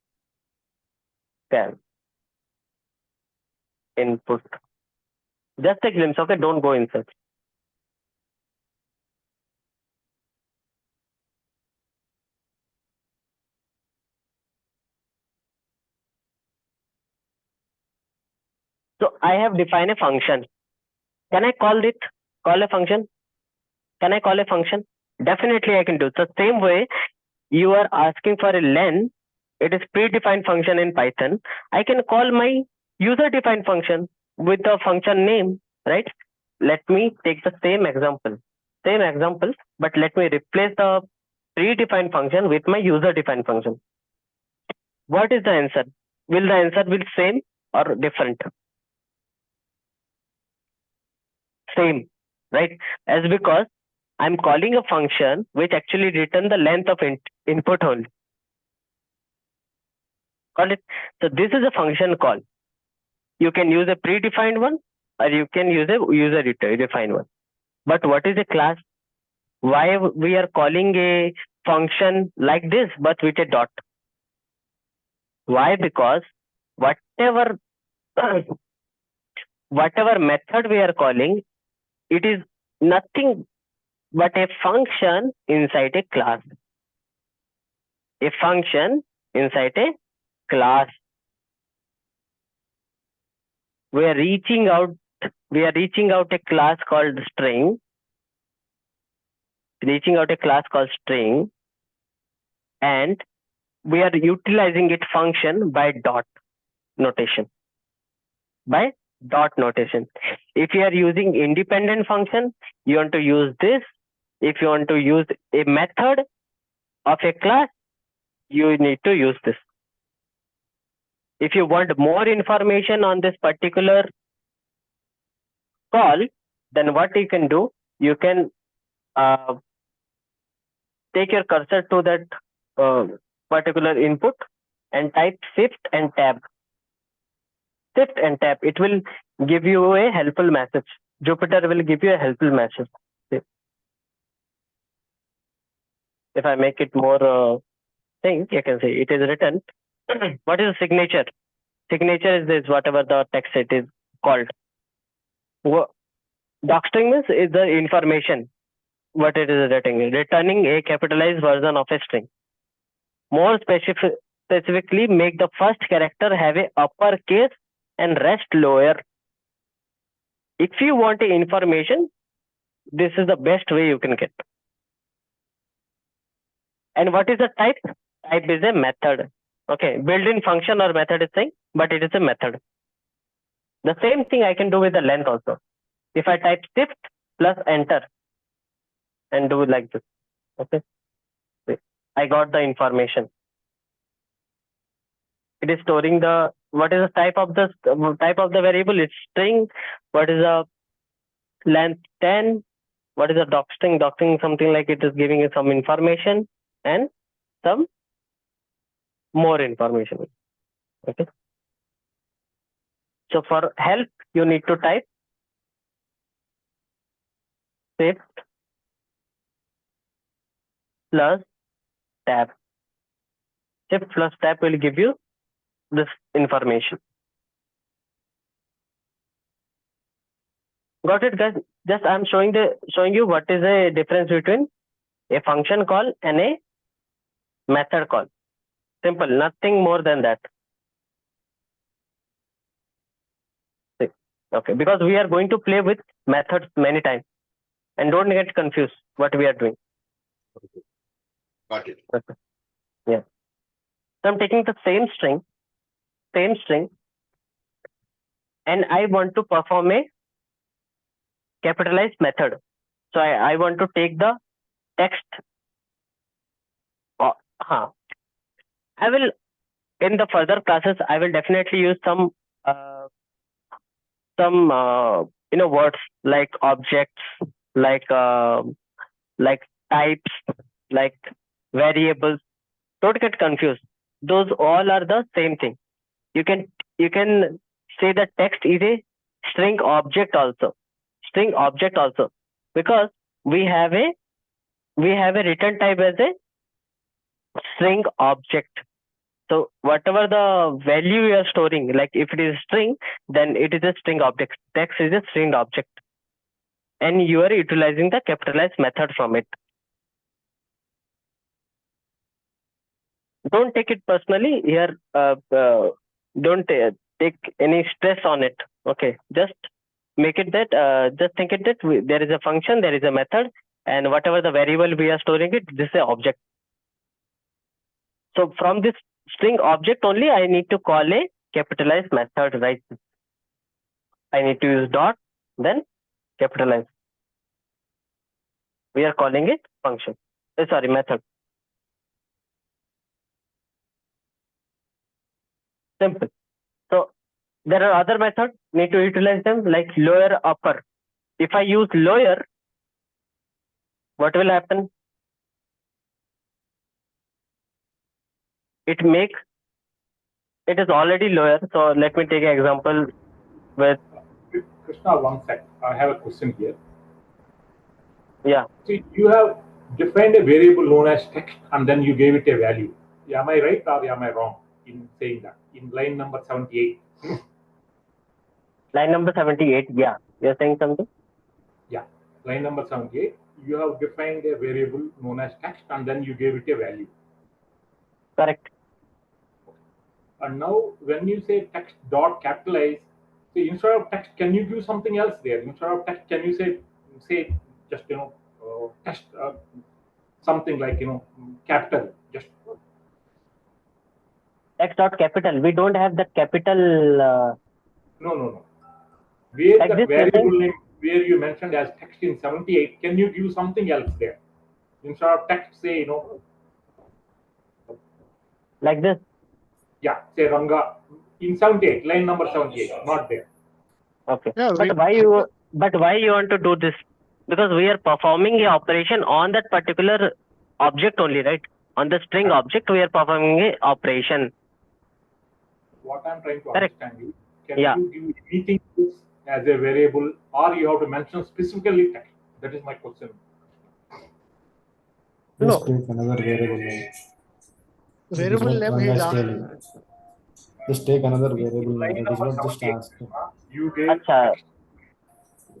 can input. Just a glimpse, okay? Don't go inside. So I have defined a function. Can I call it? Call a function? Can I call a function? Definitely I can do. So same way, you are asking for a len. It is predefined function in Python. I can call my user-defined function with the function name, right? Let me take the same example, but let me replace the predefined function with my user-defined function. What is the answer? Will the answer be same or different? Same, right? As because I'm calling a function which actually return the length of input only. Got it? So this is a function call. You can use a predefined one or you can use a user-defined one. But what is a class? Why we are calling a function like this but with a dot? Why? Because whatever method we are calling, it is nothing but a function inside a class. A function inside a class. We are reaching out a class called string. And we are utilizing its function by dot notation. dot notation. If you are using independent function, you want to use this. If you want to use a method of a class, you need to use this. If you want more information on this particular call, then what you can do, you can take your cursor to that particular input and type shift and tab. Shift and tab. It will give you a helpful message. Jupyter will give you a helpful message. If I make it more thing, you can see it is written. What is a signature? Signature is this, whatever the text it is called. Docstring means is the information, what it is returning a capitalized version of a string. More specifically, make the first character have a uppercase and rest lower. If you want a information, this is the best way you can get. And what is the type? Type is a method. Okay, built-in function or method is saying, but it is a method. The same thing I can do with the length also. If I type shift plus enter and do it like this, okay, I got the information. It is storing the, what is the type of the variable? It's string. What is the length? 10. What is the docstring? Docstring something like it is giving you some information and some more information. Okay. So for help, you need to type shift plus tab. Shift plus tab will give you this information. Got it, guys? Just I'm showing you what is the difference between a function call and a method call. Simple, nothing more than that. Okay, because we are going to play with methods many times, and don't get confused what we are doing. Got it. Okay. Yeah. So I'm taking the same string, and I want to perform a capitalized method. So I want to take the text. I will, in the further classes, I will definitely use some words like objects, like types, like variables. Don't get confused. Those all are the same thing. You can say the text is a string object also. Because we have a return type as a string object. So whatever the value you are storing, like if it is string, then it is a string object. Text is a string object, and you are utilizing the capitalized method from it. Don't take it personally here. Don't take any stress on it. Okay, just make it that. Just think it that there is a function, there is a method, and whatever the variable we are storing it, this is an object. So from this string object only, I need to call a capitalized method, right? I need to use dot, then capitalize. We are calling it function. Method. Simple. So there are other methods, need to utilize them like lower, upper. If I use lower, what will happen? It is already lower. So let me take an example with Krishna, one sec. I have a question here. Yeah. See, you have defined a variable known as text and then you gave it a value. Am I right or am I wrong in saying that? In line number 78. Line number 78, yeah. You're saying something? Yeah. Line number 78, you have defined a variable known as text and then you gave it a value. Correct. And now when you say text dot capitalize, see, instead of text, can you give something else there? Instead of text, can you say just text something like capital, just Text dot capital. We don't have that capital. No. Where Like that this, you're variable saying? name, where you mentioned as text in 78, can you give something else there? Instead of text, say, Like this. yeah, say Ranga in 78, line number 78, not there. Okay. Yeah, But why you want to do this? Because we are performing a operation on that particular object only, right? On the string object, we are performing a operation. What I'm trying to Correct. understand you, can Yeah. you give anything else as a variable, or you have to mention specifically text? That is my question. Just No. take another variable name. That is variable what name Ranga is is telling. Just take another variable name. Line That is number what just 78, asked. you gave Acha. text.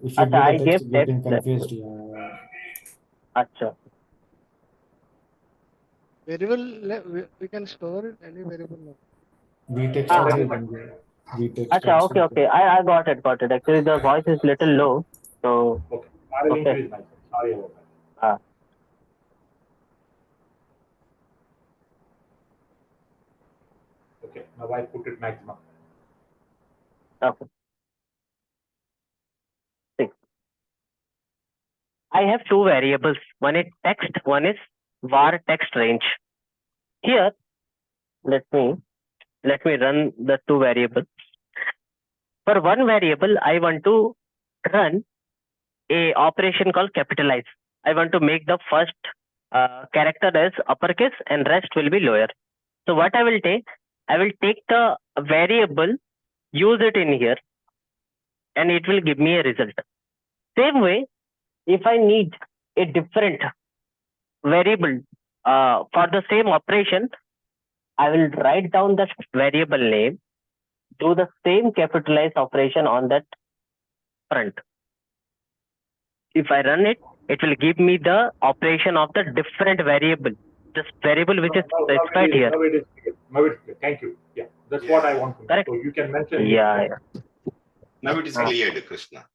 If you Acha, give the I gave text, text. getting confused. Yeah. Acha. variable we can store it any variable name. VText Ah. also you can give. VText Acha, also. okay, okay. I got it. Actually, the voice is little low. So, Okay, I will okay. increase myself. Sorry about that. Ah. Okay, now I put it maximum. Okay. See, I have two variables. One is text, one is var text range. Here, let me run the two variables. For one variable, I want to run a operation called capitalize. I want to make the first character as uppercase and rest will be lower. So what I will take the variable, use it in here, and it will give me a result. Same way, if I need a different variable for the same operation, I will write down that variable name, do the same capitalize operation on that front. If I run it, it will give me the operation of the different variable, this variable which is specified here. Now it is clear. Now it's clear. Thank you. Yeah, that's what I want to know. Correct. So you can mention Yeah, anything. yeah. Now it is Ah. cleared, Krishna.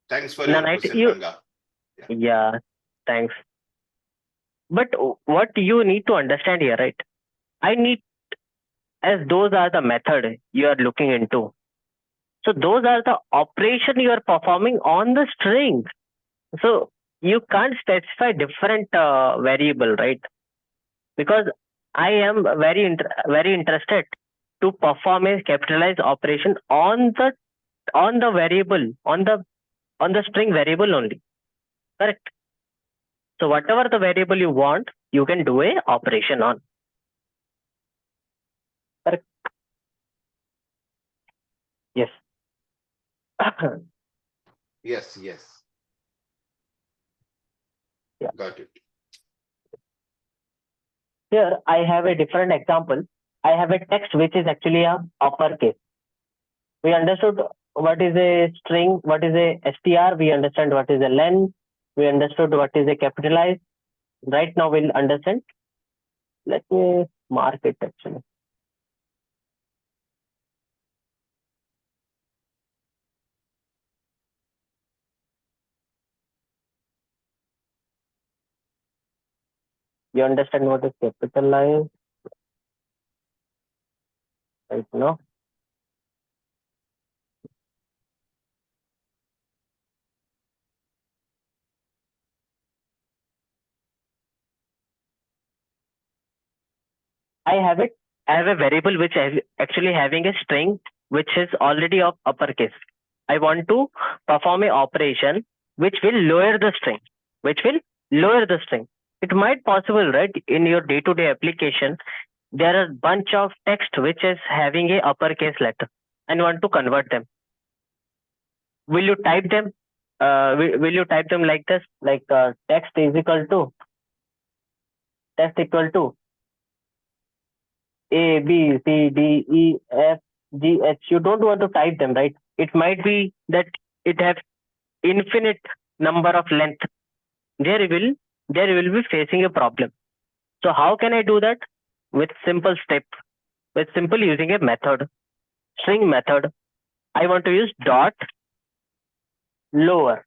Thanks for No, your no, question, Ranga. Yeah, thanks. But what you need to understand here, right? I need, as those are the method you are looking into. So those are the operation you are performing on the string. So you can't specify different variable, right? Because I am very interested to perform a capitalize operation on the variable, on the string variable only. Correct. So whatever the variable you want, you can do a operation on. Correct. Yes. Yes. Yeah. Got it. Here I have a different example. I have a text which is actually a uppercase. We understood what is a string, what is a str. We understand what is a len. We understood what is a capitalize. Right now we'll understand. Let me mark it actually. You understand what is capitalize right now? I have a variable which is actually having a string which is already of uppercase. I want to perform a operation which will lower the string. It might possible, right? In your day-to-day application, there are bunch of text which is having a uppercase letter and want to convert them. Will you type them? Will you type them like this? Like text equal to A, B, C, D, E, F, G, H. You don't want to type them, right? It might be that it has infinite number of length. There you will be facing a problem. So how can I do that? With simple step, with simple using a method, string method. I want to use dot lower,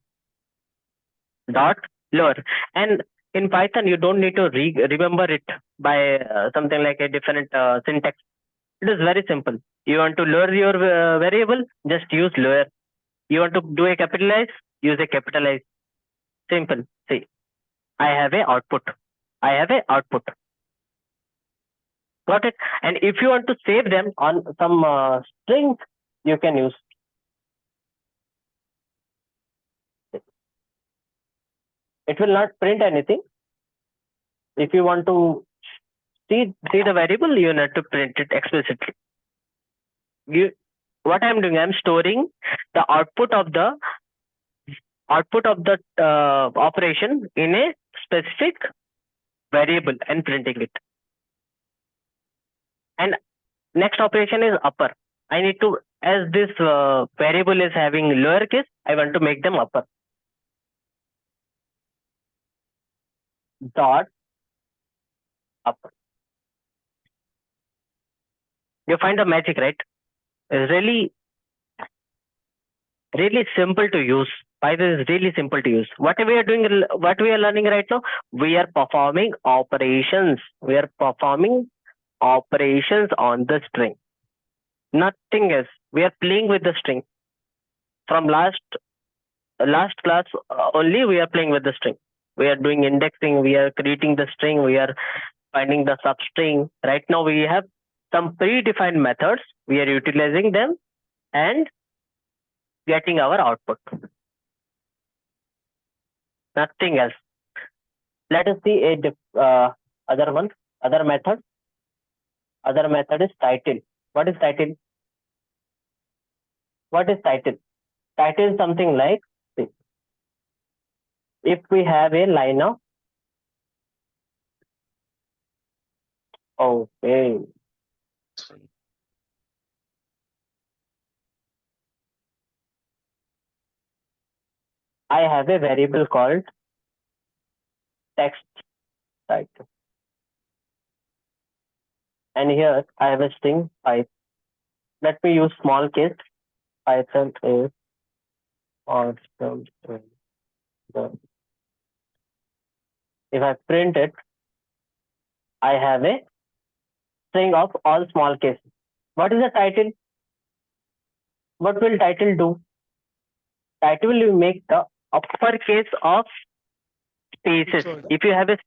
and in Python you don't need to remember it by something like a different syntax. It is very simple. You want to lower your variable, just use lower. You want to do a capitalize? Use a capitalize. Simple. See, I have a output. I have a output. Got it? And if you want to save them on some strings, you can use. It will not print anything. If you want to see the variable, you need to print it explicitly. What I'm doing, I'm storing the output of the operation in a specific variable and printing it. And next operation is upper. I need to, as this variable is having lowercase, I want to make them upper. Dot upper. You find the magic, right? It's really simple to use. Python is really simple to use. What we are doing, what we are learning right now, we are performing operations. We are performing operations on the string. Nothing else. We are playing with the string. From last class only, we are playing with the string. We are doing indexing. We are creating the string. We are finding the substring. Right now, we have some predefined methods. We are utilizing them and getting our output. Nothing else. Let us see other method. Other method is title. What is title? What is title? Title is something like, if we have a line of, okay. I have a variable called text title. And here I have a string Python. Let me use small case. Python is awesome. If I print it, I have a string of all small cases. What is the title? What will title do? Title will make the uppercase of spaces. If you have a,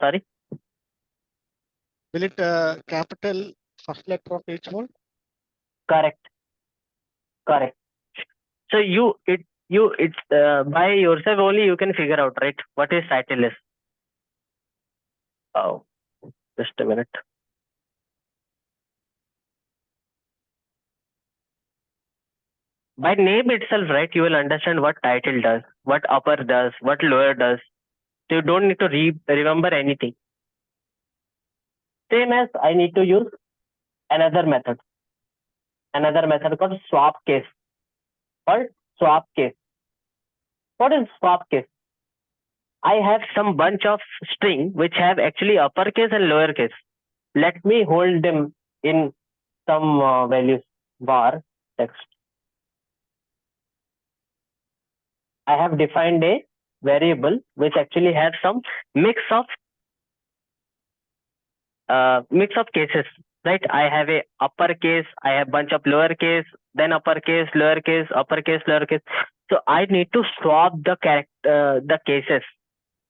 sorry? Will it capital first letter of each word? Correct. So it's by yourself only you can figure out, right? What is title is. Oh, just a minute. By name itself, right, you will understand what title does, what upper does, what lower does. So you don't need to remember anything. Same as I need to use another method called swap case. What is swap case? I have some bunch of string which have actually uppercase and lowercase. Let me hold them in some values, var text. I have defined a variable which actually has some mix of cases, right? I have a uppercase, I have bunch of lowercase, then uppercase, lowercase, uppercase, lowercase. So I need to swap the cases.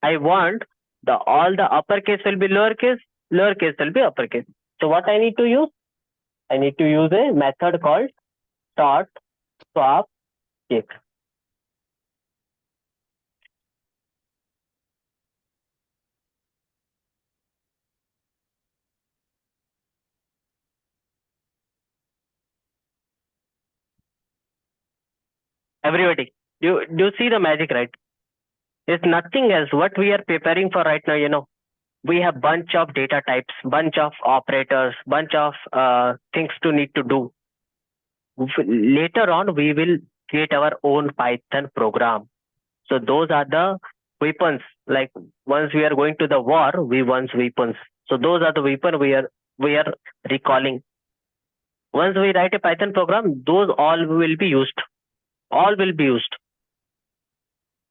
I want all the uppercase will be lowercase will be uppercase. So what I need to use? I need to use a method called start swap case. Everybody, do you see the magic, right? It's nothing else. What we are preparing for right now, we have bunch of data types, bunch of operators, bunch of things to need to do. Later on, we will create our own Python program. So those are the weapons. Like once we are going to the war, we want weapons. So those are the weapons we are recalling. Once we write a Python program, those all will be used. All will be used.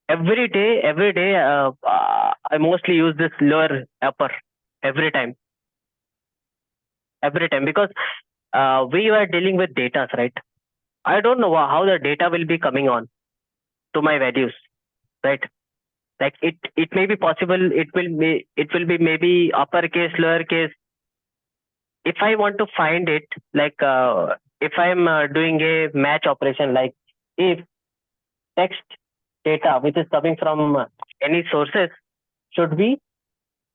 Every day, I mostly use this lower upper every time because we are dealing with data, right? I don't know how the data will be coming on to my values, right? Like it may be possible, it will be maybe uppercase, lowercase. If I want to find it, like if I'm doing a match operation, like if text data which is coming from any sources should be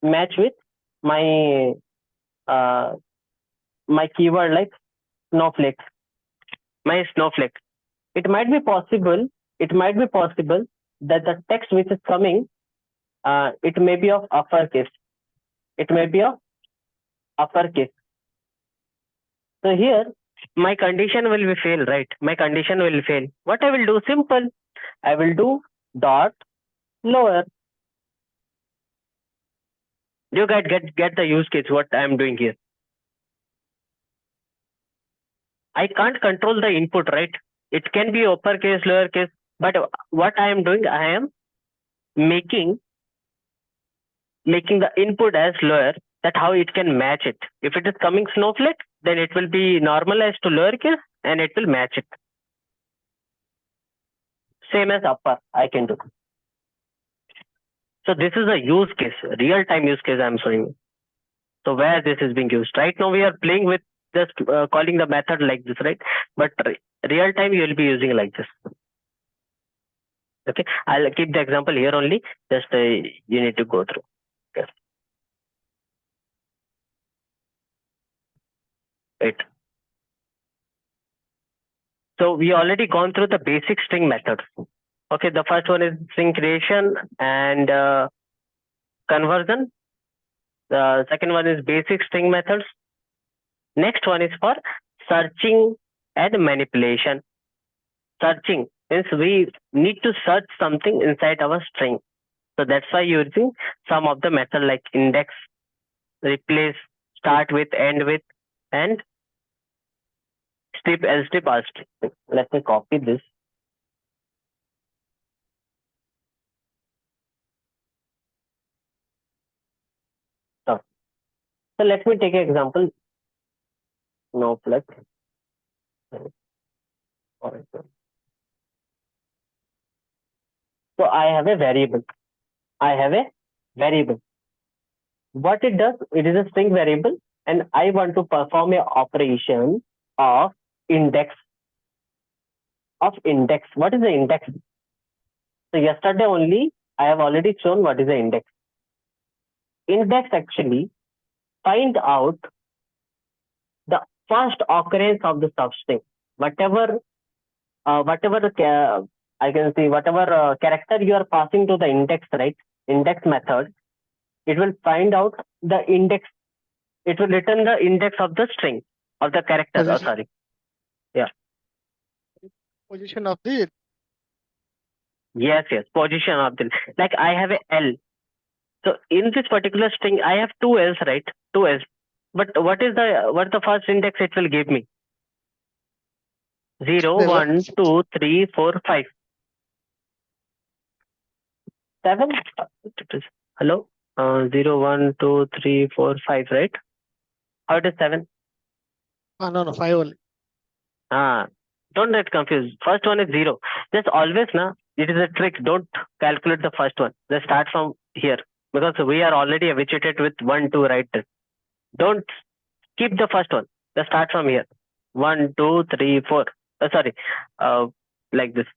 match with my my keyword like snowflake, my snowflake. It might be possible that the text which is coming, it may be of uppercase. It may be of uppercase. So here my condition will be fail, right? My condition will fail. What I will do? Simple. I will do dot lower. You guys get the use case what I am doing here. I can't control the input, right? It can be uppercase, lowercase, but what I am doing, I am making the input as lower, that how it can match it. If it is coming snowflake, then it will be normalized to lowercase and it will match it. Same as upper, I can do. So this is a use case, real-time use case I'm showing you. So where this is being used. Right now we are playing with just calling the method like this, right? But real time you will be using like this. Okay, I'll keep the example here only. Just you need to go through. Okay. Right. So we already gone through the basic string methods. Okay, the first one is string creation and conversion. The second one is basic string methods. Next one is for searching and manipulation. Searching means we need to search something inside our string. So that's why using some of the method like index, replace, start with, end with, and strip, strip, strip. Let me copy this. So let me take an example. No plus. So I have a variable. What it does, it is a string variable, and I want to perform a operation of index. What is the index? So yesterday only I have already shown what is the index. Index actually find out the first occurrence of the substring. Whatever I can see, whatever character you are passing to the index, right? Index method, it will find out the index. It will return the index of the string of the character. Position. Sorry. Yeah. Position of the. Yes. Position of the, like I have a L. So in this particular string, I have two L's, right? Two L's. But what the first index it will give me? 0, 1, 2, 3, 4, 5. 7. Hello? 0, 1, 2, 3, 4, 5, right? How it is 7? No, 5 only. Don't get confused. First one is 0. Just always, it is a trick. Don't calculate the first one. Just start from here. Because we are already habituated with 1, 2, right? Don't skip the first one. Just start from here. 1, 2, 3, 4. Sorry. Like this.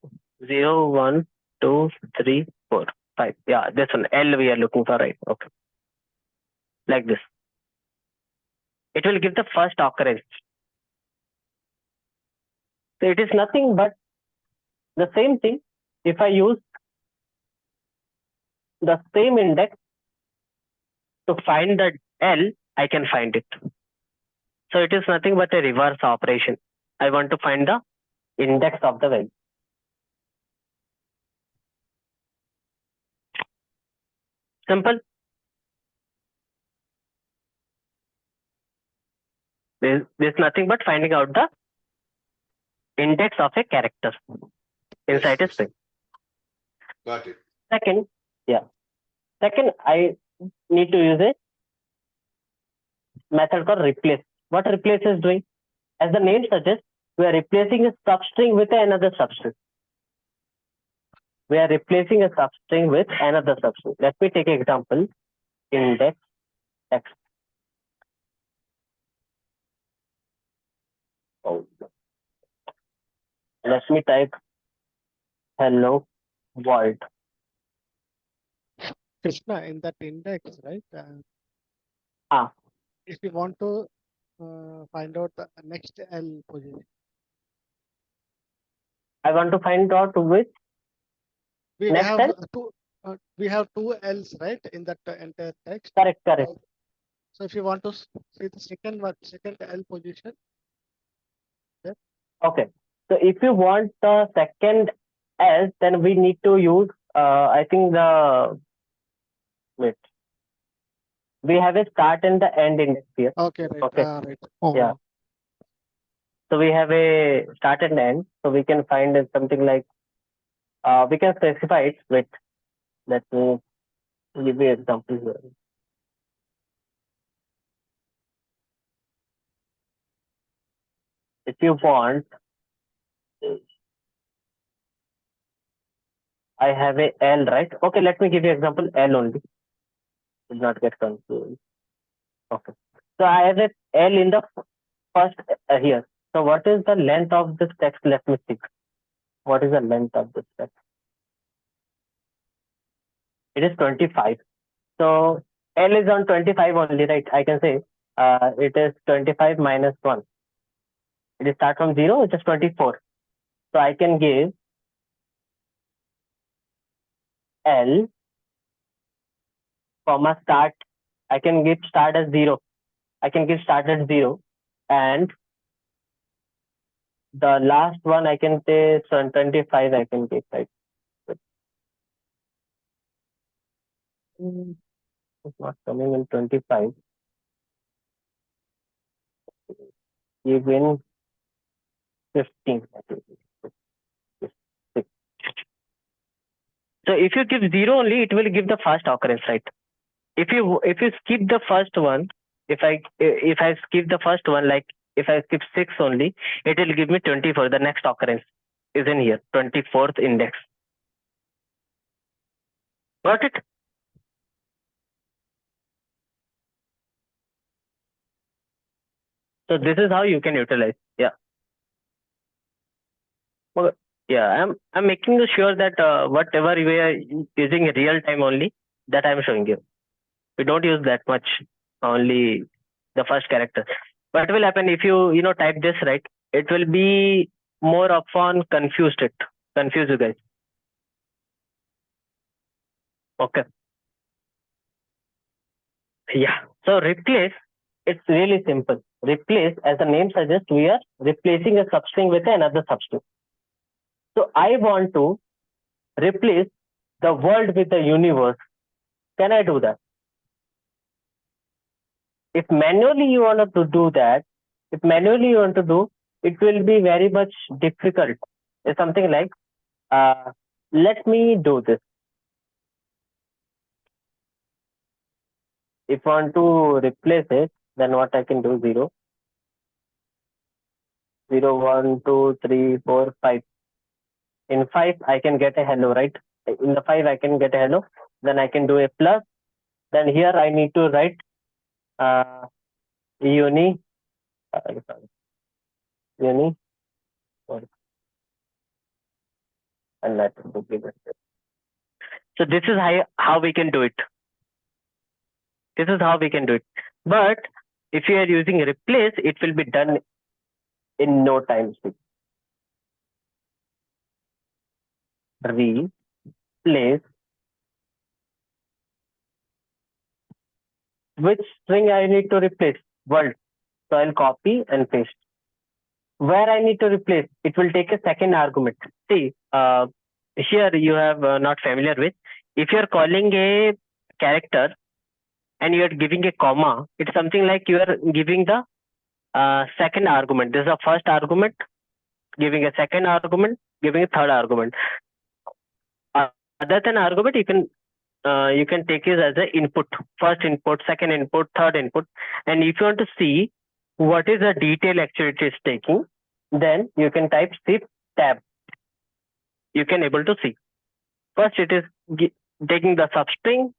0, 1, 2, 3, 4, 5. Yeah, this one. L we are looking for, right? Okay. Like this. It will give the first occurrence. So it is nothing but the same thing. If I use the same index to find the L, I can find it. So it is nothing but a reverse operation. I want to find the index of the value. Simple. This is nothing but finding out the index of a character inside a string. Got it. Second, I need to use a method called replace. What replace is doing? As the name suggests, We are replacing a substring with another substring. We are replacing a substring with another substring. Let me take an example. Index text. Oh. Let me type hello world. Krishna, in that index, right? Ah. If you want to find out the next L position, I want to find out which we next have L? we have two L's, right, in that entire text. Correct, correct. So if you want to see the second L position, Okay. So if you want the second S, then we need to use I think wait. We have a start and the end index here. okay, right, Okay. right. Oh. Yeah. So we have a start and end. So we can find something like we can specify it with. Let me give you an example here. If you want, I have a L, right? Okay, let me give you example L only. Did not get confused. Okay. So I have a L in the first here. So what is the length of this text? Let me see. What is the length of this text? It is 25. So L is on 25 only, right? I can say it is 25 minus 1. It is start from 0, it is 24. So I can give L, comma start. I can give start as 0. I can give start as 0. And the last one I can say 25 I can give, right? It's not coming in 25. Even 15. So if you give 0 only, it will give the first occurrence, right? If you skip the first one, if I skip the first one, like if I skip 6 only, it will give me 24. The next occurrence is in here, 24th index. Got it? So this is how you can utilize. Yeah. Okay. Yeah, I'm making sure that whatever we are using in real time only, that I'm showing you. We don't use that much, only the first character. What will happen if you type this, right? It will be more often confuse you guys. Okay. Yeah. So replace, it's really simple. Replace, as the name suggests, we are replacing a substring with another substring. So I want to replace the world with the universe. Can I do that? If manually you want to do that, it will be very much difficult. It's something like, let me do this. If I want to replace it, then what I can do, 0, 0, 1, 2, 3, 4, 5. In 5, I can get a hello, right? In the 5, I can get a hello. Then I can do a plus. Then here I need to write uni, uni, and let me give it. So this is how we can do it. This is how we can do it. But if you are using replace, it will be done in no time. Replace. Which string I need to replace? World. So I'll copy and paste. Where I need to replace, it will take a second argument. See, here you have not familiar with. If you're calling a character and you're giving a comma, it's something like you are giving the second argument. This is a first argument, giving a second argument, giving a third argument. Other than argument, you can take it as an input, first input, second input, third input. And if you want to see what is the detail actually it is taking, then you can type shift tab. You can able to see. First, it is taking the substring.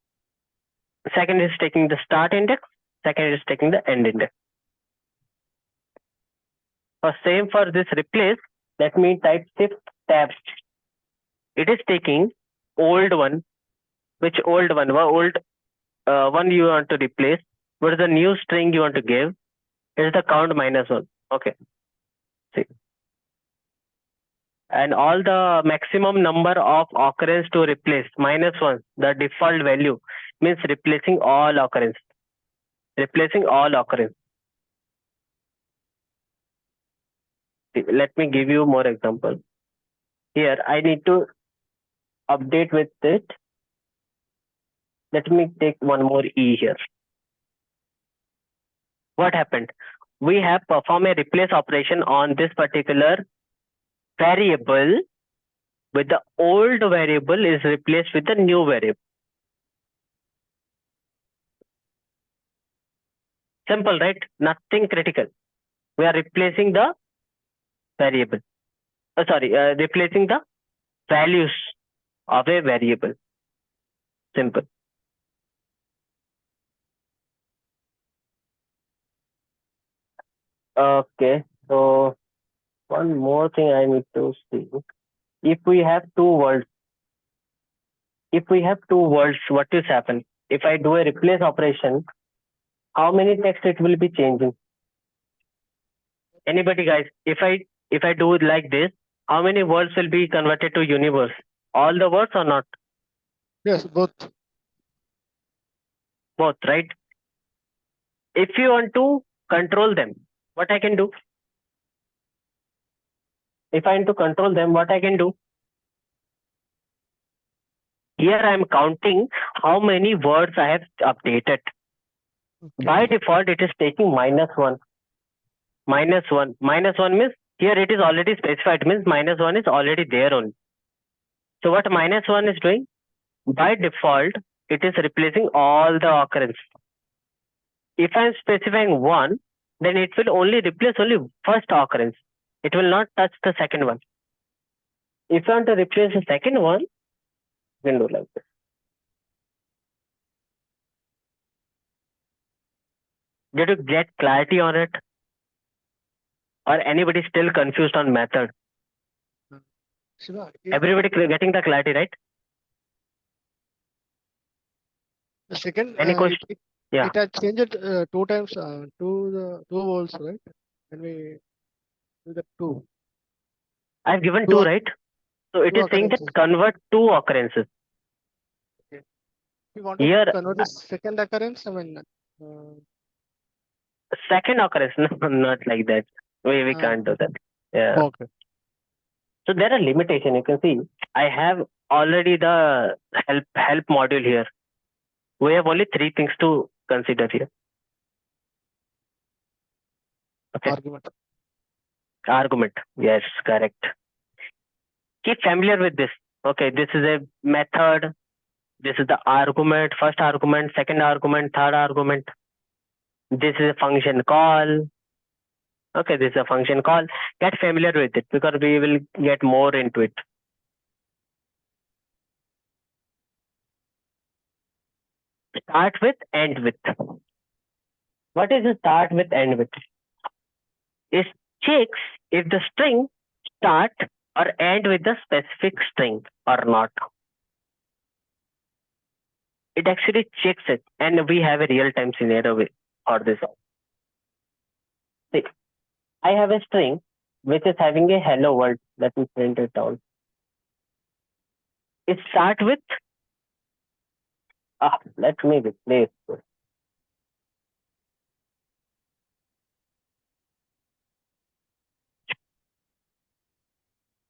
Second is taking the start index. Second is taking the end index. For same for this replace, let me type shift tab. It is taking old one. Which old one? What old one you want to replace? What is the new string you want to give? It is the count -1. Okay. See. And all the maximum number of occurrence to replace -1. The default value means replacing all occurrence. Replacing all occurrence. Let me give you more example. Here I need to update with it. Let me take one more E here. What happened? We have performed a replace operation on this particular variable, with the old variable is replaced with the new variable. Simple, right? Nothing critical. We are replacing the variable. Replacing the values of a variable. Simple. Okay, so one more thing I need to see. If we have two words, what is happen? If I do a replace operation, how many text it will be changing? Anybody, guys? If I do it like this, how many words will be converted to universe? All the words or not? Yes, both. Both, right? If you want to control them, what I can do? If I want to control them, what I can do? Here I am counting how many words I have updated. Okay. By default, it is taking -1. -1. -1 means here it is already specified, means -1 is already there only. So what -1 is doing? By default, it is replacing all the occurrence. If I am specifying 1, then it will only replace only first occurrence. It will not touch the second one. If I want to replace the second one, you can do like this. Did you get clarity on it? Or anybody still confused on method? Shiva, Everybody getting the clarity, right? the second, Any question? Yeah. it has changed 2 times to the 2 volts, right? When we do the 2. I've given Two 2, right? So it two is saying that occurrences. convert 2 occurrences. If you want Here, to convert the second occurrence, I mean, second occurrence, no, not like that. We can't do that. Yeah. okay. So there are limitations. You can see I have already the help module here. We have only 3 things to consider here. Okay. Argument. Yes, correct. Keep familiar with this. Okay, this is a method. This is the argument, first argument, second argument, third argument. This is a function call. Okay, this is a function call. Get familiar with it because we will get more into it. Start with, end with. What is the start with, end with? It checks if the string start or end with the specific string or not. It actually checks it, and we have a real-time scenario for this. See, I have a string which is having a hello world. Let me print it down. It starts with, let me replace this.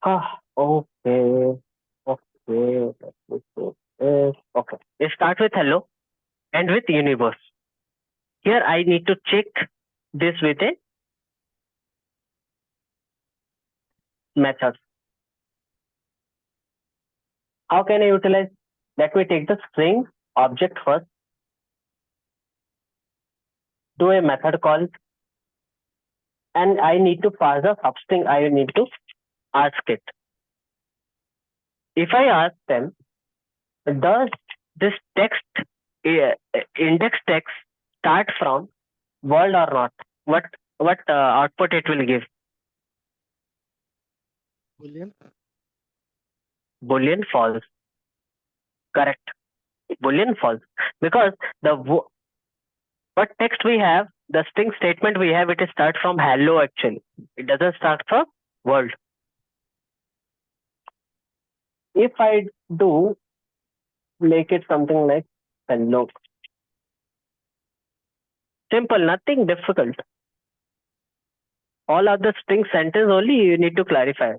Okay. Okay. Let me do this. Okay. It starts with hello and with universe. Here I need to check this with a method. How can I utilize? Let me take the string object first. Do a method call and I need to pass a substring. I need to ask it. If I ask them, does this text, index text, start from world or not? What output it will give? Boolean. Boolean false. Correct. Boolean false, because what text we have, the string statement we have, it starts from hello actually. It doesn't start from world. If I do make it something like hello, simple, nothing difficult. All other string sentence only you need to clarify.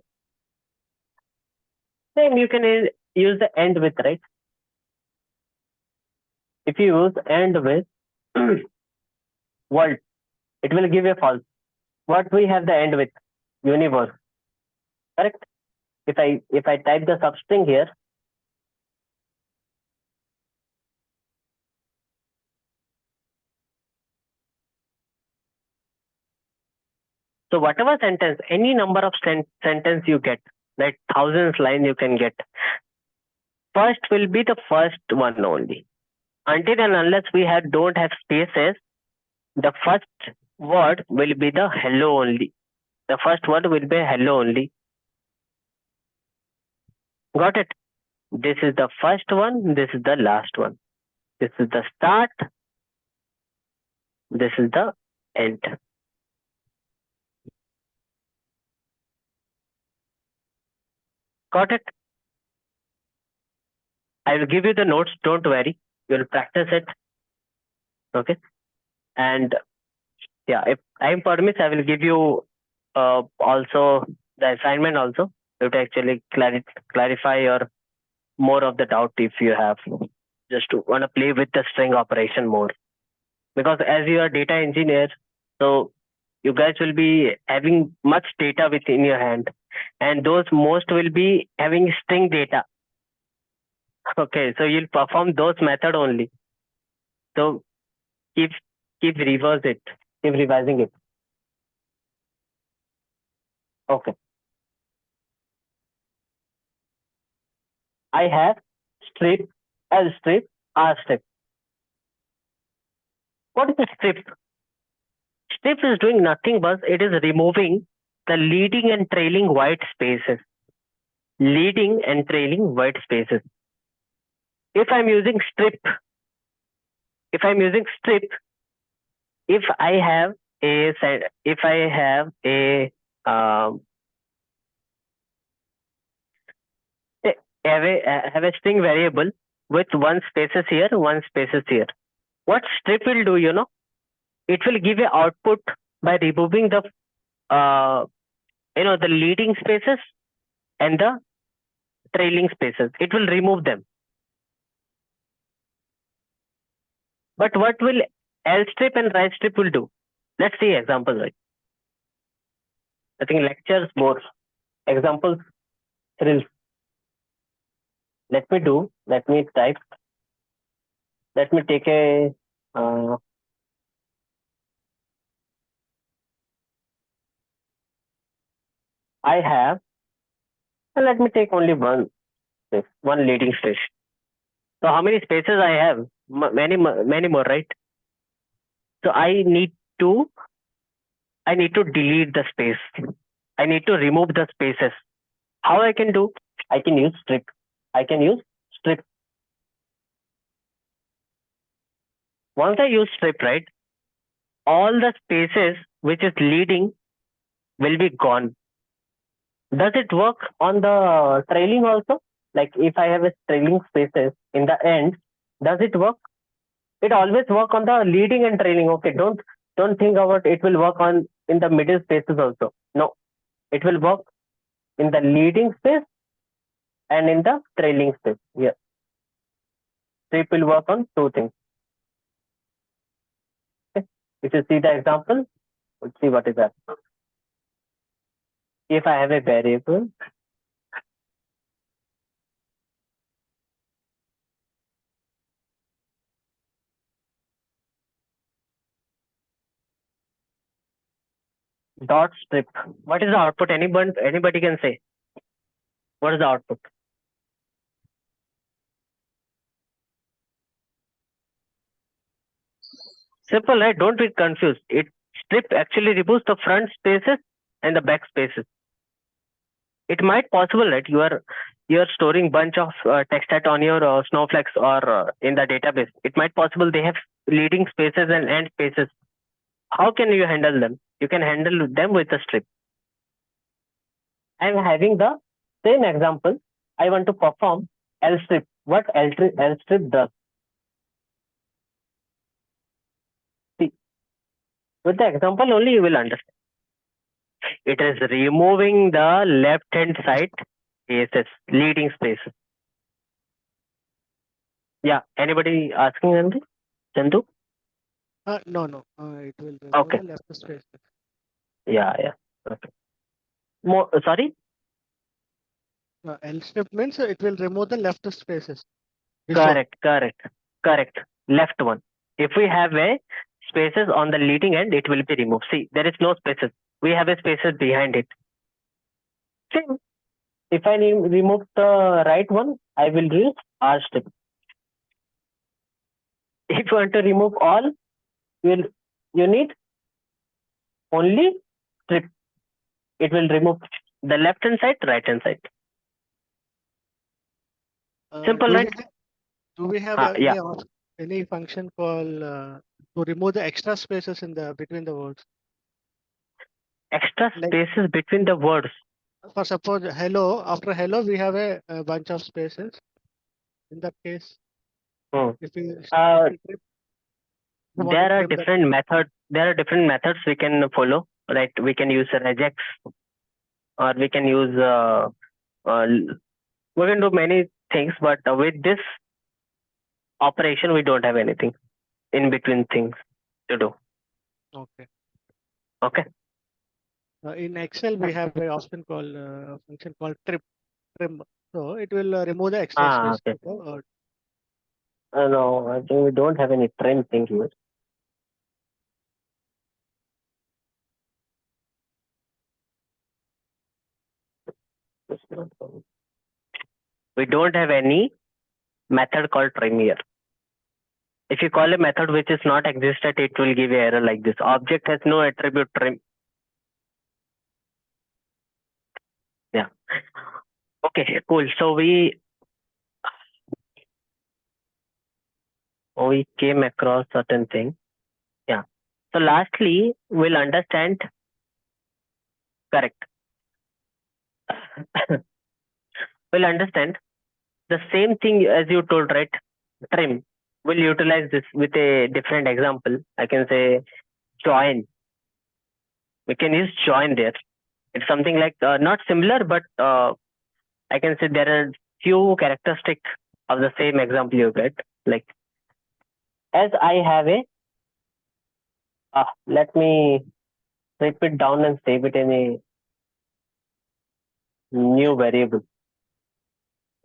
Then you can use the end with, right? If you use end with world, it will give a false. What we have the end with? Universe. Correct? If I type the substring here, so whatever sentence, any number of sentence you get, like thousands line you can get, first will be the first one only. Until and unless we don't have spaces, the first word will be the hello only. The first word will be hello only. Got it? This is the first one. This is the last one. This is the start. This is the end. Got it? I will give you the notes. Don't worry. You'll practice it. Okay. And yeah, if time permits, I will give you also the assignment also. You have to actually clarify your more of the doubt if you have. Just to want to play with the string operation more. Because as you are data engineer, so you guys will be having much data within your hand, and those most will be having string data. Okay, so you'll perform those method only. So keep reverse it, keep revising it. Okay. I have strip, L strip, R strip. What is a strip? Strip is doing nothing but it is removing the leading and trailing white spaces. Leading and trailing white spaces. If I'm using strip, if I have have a string variable with one spaces here, one spaces here. What strip will do, it will give a output by removing the the leading spaces and the trailing spaces. It will remove them. But what will L strip and right strip will do? Let's see examples. Right? I think lectures more. Examples thrills. Let me type. Let me take a I have, and let me take only one leading space. So how many spaces I have? Many more, right? So I need to delete the space. I need to remove the spaces. How I can do? I can use strip. Once I use strip, right, all the spaces which is leading will be gone. Does it work on the trailing also? Like if I have a trailing spaces in the end, does it work? It always work on the leading and trailing. Okay, don't think about it will work on in the middle spaces also. No, it will work in the leading space and in the trailing space. Yeah, strip will work on two things. Okay. If you see the example, we'll see what is that. If I have a variable, dot strip. What is the output? Anybody can say. What is the output? Simple, right? Don't be confused. It strip actually removes the front spaces and the back spaces. It might possible, right? You are storing bunch of text set on your snowflakes or in the database. It might possible they have leading spaces and end spaces. How can you handle them? You can handle them with a strip. I'm having the same example. I want to perform L strip. What L strip does? See, with the example only you will understand. It is removing the left hand side spaces, leading spaces. Yeah. Anybody asking anything? Chandu? No. It will remove Okay. the left space. Yeah. Okay. More, sorry? L strip means it will remove the left spaces. Before. Correct. Left one. If we have a spaces on the leading end, it will be removed. See, there is no spaces. We have a spaces behind it. Same. If I remove the right one, I will use R strip. If you want to remove all, you need only strip. It will remove the left hand side, right hand side. Simple, do right? Do we have Yeah. any function called to remove the extra spaces in the between the words? Extra Like- spaces between the words. For suppose hello, after hello we have a bunch of spaces. In that case, Hmm. if we There are different methods. There are different methods we can follow. Right? We can use regex, or we can use. We can do many things, but with this operation, we don't have anything in between things to do. Okay. Okay. In Excel, we have a option called function called trim. So it will remove the extra space. Okay. No, I think we don't have any trim thing here. We don't have any method called trim here. If you call a method which is not existed, it will give an error like this. Object has no attribute trim. Yeah. Okay, cool. So we came across certain thing. Yeah. So lastly, we'll understand. Correct. We'll understand the same thing as you told, right? Trim. We'll utilize this with a different example. I can say join. We can use join there. It's something like not similar, but I can say there are few characteristics of the same example you get. Like as I have a, let me strip it down and save it in a new variable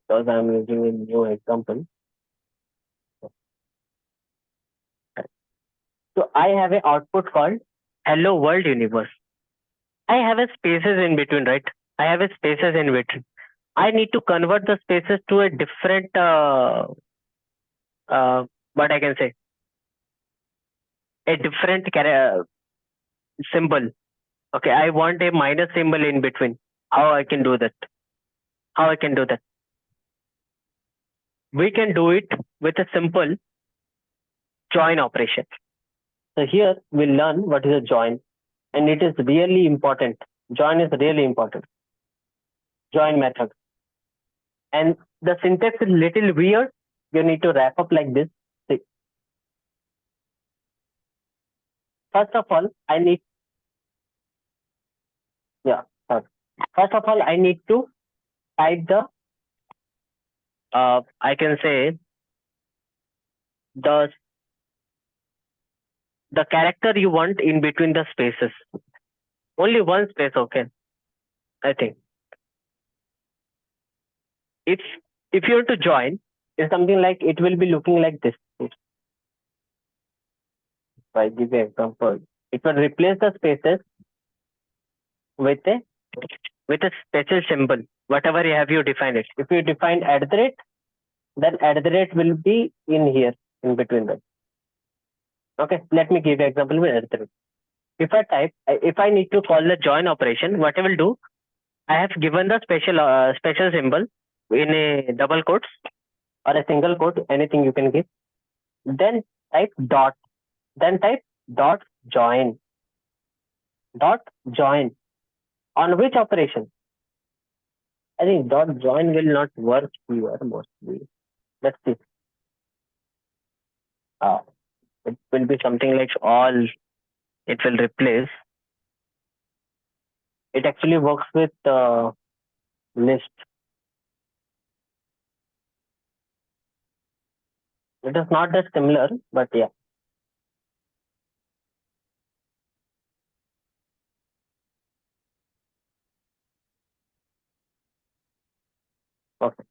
because I'm using a new example. So I have an output called hello world universe. I have a spaces in between, right? I have a spaces in between. I need to convert the spaces to a different, what I can say, a different symbol. Okay, I want a minus symbol in between. How I can do that? We can do it with a simple join operation. So here we'll learn what is a join, and it is really important. Join is really important. Join method. And the syntax is little weird. You need to wrap up like this. See. First of all, I need to type the I can say the character you want in between the spaces. Only one space, okay. I think. If you want to join, it's something like it will be looking like this. If I give you an example, it will replace the spaces with a special symbol. Whatever you have, you define it. If you define at the rate, then at the rate will be in here in between them. Okay, let me give you example with at the rate. If I need to call the join operation, what I will do, I have given the special symbol in a double quotes or a single quote, anything you can give. Then type dot. Then type dot join. Dot join. On which operation? I think dot join will not work here mostly. Let's see. It will be something like all. It will replace. It actually works with list. It is not that similar, but yeah. Okay.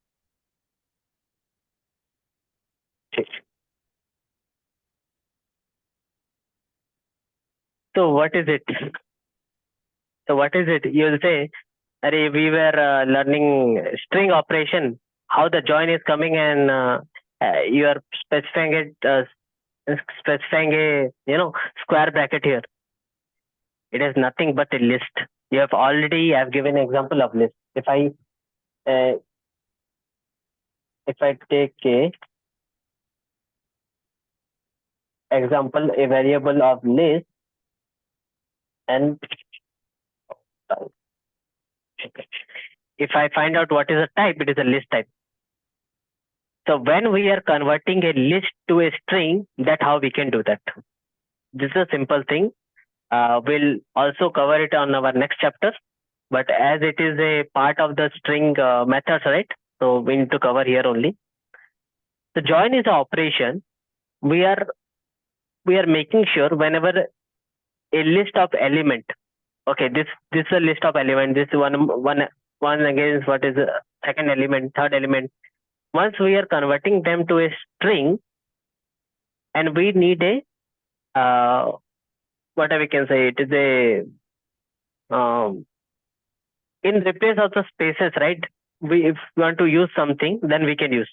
So what is it? So what is it? You'll say, Arey, we were learning string operation, how the join is coming, and you are specifying a square bracket here. It is nothing but a list. You have already I've given an example of list. If I take a example, a variable of list and if I find out what is a type, it is a list type. So when we are converting a list to a string, that's how we can do that. This is a simple thing. We'll also cover it on our next chapter. But as it is a part of the string methods, right? So we need to cover here only. So join is an operation. We are making sure whenever a list of element. Okay, this is a list of element. This one against what is the second element, third element. Once we are converting them to a string, and we need a what we can say, it is a in replace of the spaces, right? If we want to use something, then we can use.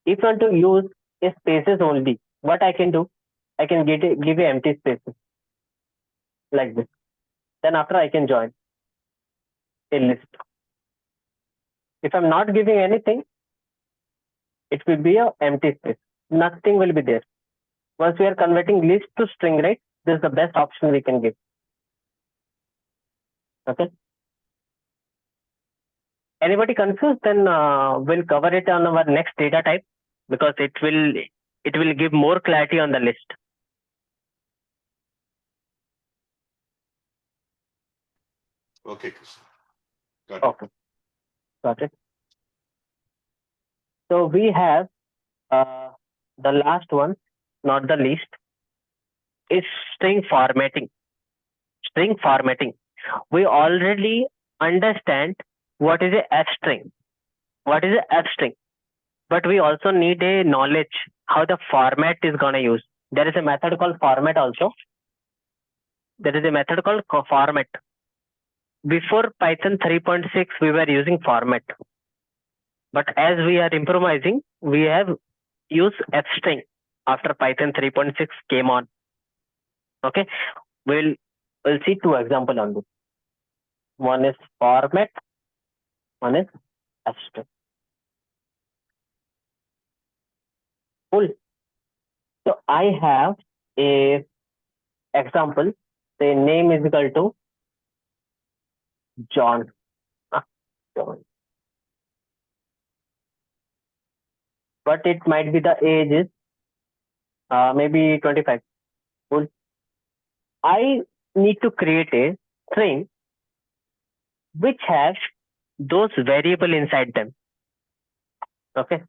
If you want to use a spaces only, what I can do, I can give you empty spaces like this. Then after I can join a list. If I'm not giving anything, it will be a empty space. Nothing will be there. Once we are converting list to string, right? This is the best option we can give. Okay. Anybody confused? Then we'll cover it on our next data type because it will give more clarity on the list. Okay, Krishna. Got it. Okay. Got it. So we have the last one, not the least, is string formatting. String formatting. We already understand what is a F string. What is a F string? But we also need a knowledge how the format is gonna use. There is a method called format also. There is a method called format. Before Python 3.6, we were using format. But as we are improvising, we have used F string after Python 3.6 came on. Okay, we'll see two examples on this. One is format, one is F string. Cool. So I have a example. Say name is equal to John. John. But it might be the age is maybe 25. Cool. I need to create a string which has those variable inside them. Okay.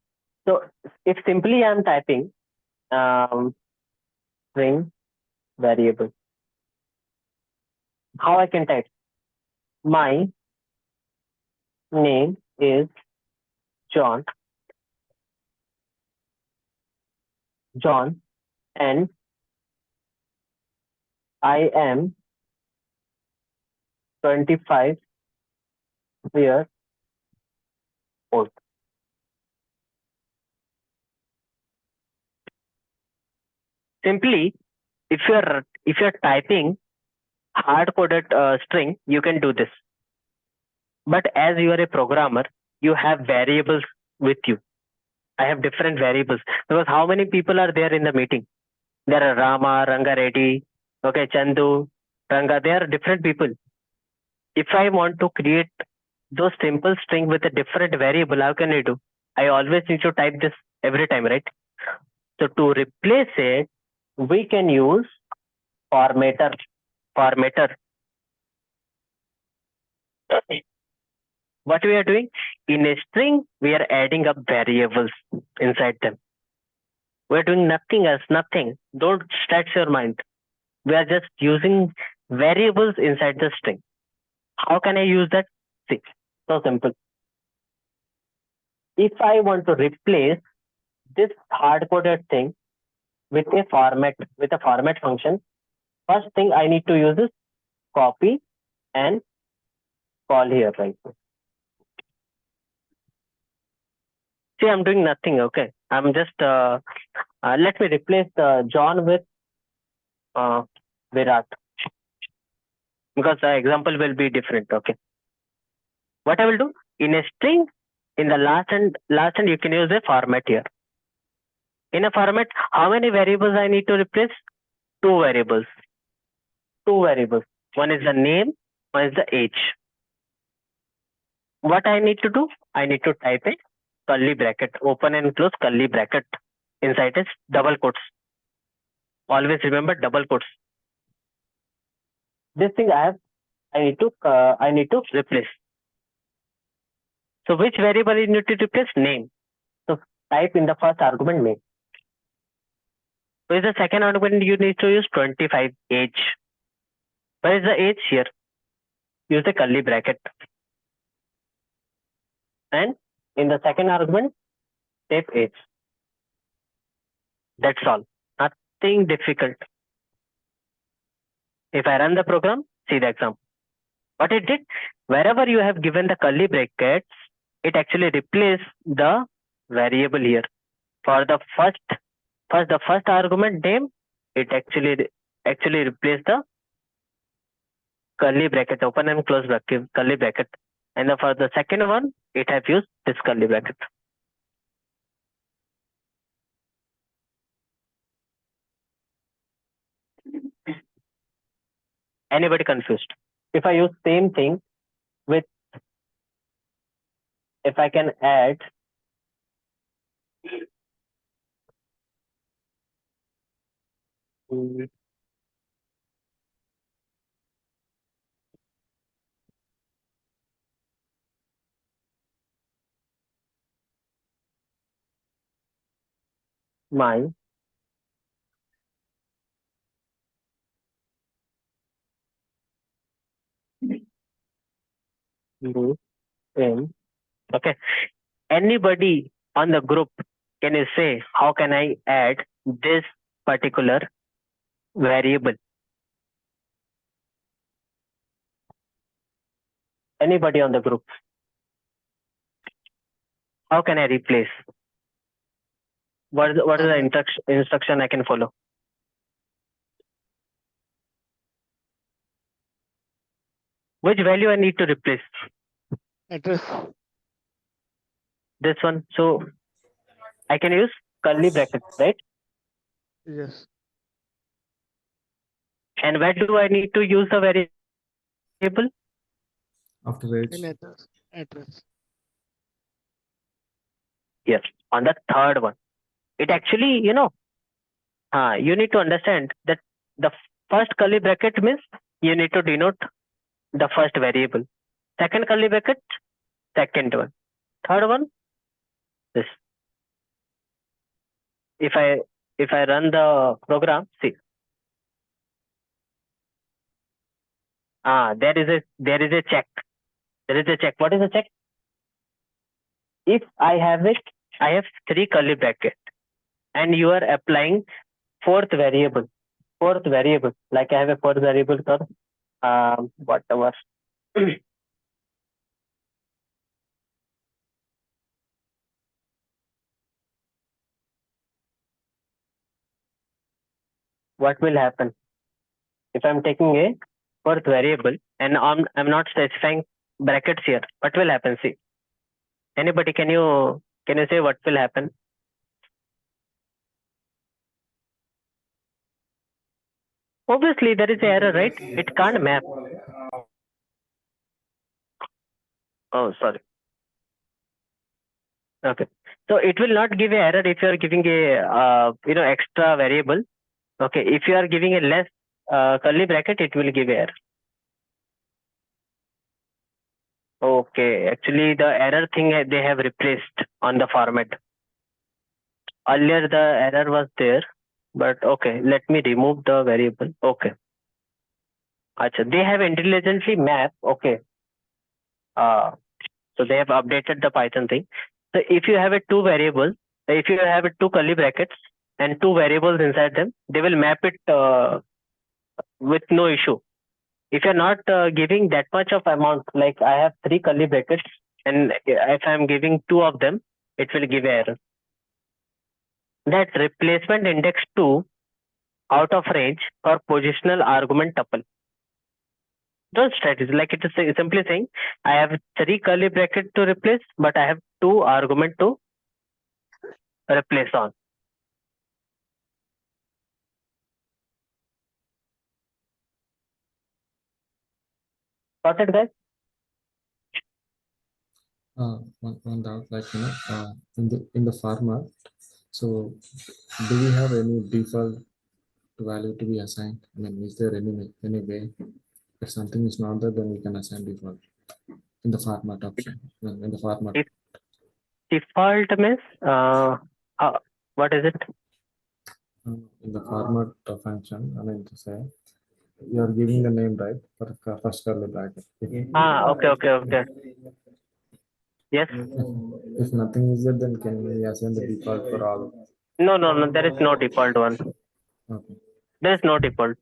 So if simply I'm typing string variable, how I can type? My name is John. And I am 25 years old. Simply, if you're typing hard-coded string, you can do this. But as you are a programmer, you have variables with you. I have different variables because how many people are there in the meeting? There are Rama, Ranga Reddy, okay, Chandu, Ranga. They are different people. If I want to create those simple string with a different variable, how can I do? I always need to type this every time, right? So to replace it, we can use formatter. What we are doing in a string, we are adding up variables inside them. We're doing nothing else, nothing. Don't stretch your mind. We are just using variables inside the string. How can I use that? See, so simple. If I want to replace this hard-coded thing with a format function, first thing I need to use is copy and call here, right? See, I'm doing nothing, okay? I'm just, let me replace John with Virat. Because the example will be different, okay? What I will do, in a string, in the last end you can use a format here. In a format, how many variables I need to replace? Two variables. One is the name, one is the age. What I need to do? I need to type a curly bracket, open and close curly bracket. Inside is double quotes. Always remember double quotes. This thing I need to replace. So which variable you need to replace? Name. So type in the first argument name. Where is the second argument you need to use? 25 age. Where is the age here? Use the curly bracket. And in the second argument, type age. That's all. Nothing difficult. If I run the program, see the example. What it did, wherever you have given the curly brackets, it actually replaces the variable here. For the first argument name, it actually replaces the curly bracket, open and close bracket, curly bracket. And for the second one, it have used this curly bracket. Anybody confused? If I use same thing with, if I can add my name, okay. Anybody on the group, can you say how can I add this particular variable? Anybody on the group? How can I replace? What is the instruction I can follow? Which value I need to replace? Address. This one. So I can use curly bracket, right? Yes. And where do I need to use the variable? After age. In address. Yes, on the third one. It actually, you need to understand that the first curly bracket means you need to denote the first variable. Second curly bracket, second one. Third one, this. If I run the program, see. There is a check. There is a check. What is the check? If I have three curly brackets and you are applying fourth variable, like I have a fourth variable called whatever. What will happen if I'm taking a fourth variable and I'm not specifying brackets here? What will happen? See, anybody, can you say what will happen? Obviously, there is an error, right? It can't map. Oh, sorry. Okay. So it will not give an error if you are giving a extra variable. Okay. If you are giving a less curly bracket, it will give error. Okay. Actually, the error thing they have replaced on the format. Earlier the error was there, but okay. Let me remove the variable. Okay. Achha, they have intelligently mapped. Okay. So they have updated the Python thing. So if you have a two variables, if you have a two curly brackets and two variables inside them, they will map it with no issue. If you're not giving that much of amount, like I have three curly brackets, and if I'm giving two of them, it will give error. That replacement index 2 out of range or positional argument tuple. Those strategies, like it is simply saying, I have three curly brackets to replace, but I have two argument to replace on. Got it, guys? One doubt, like in the format. So, do we have any default value to be assigned? I mean, is there any way if something is not there, then we can assign default in the format option? In the format. Default means what is it? In the format function, I mean to say, you are giving the name, right, for first curly bracket. Okay. Yes. If nothing is there, then can we assign the default for all? No. There is no default one. Okay. There is no default.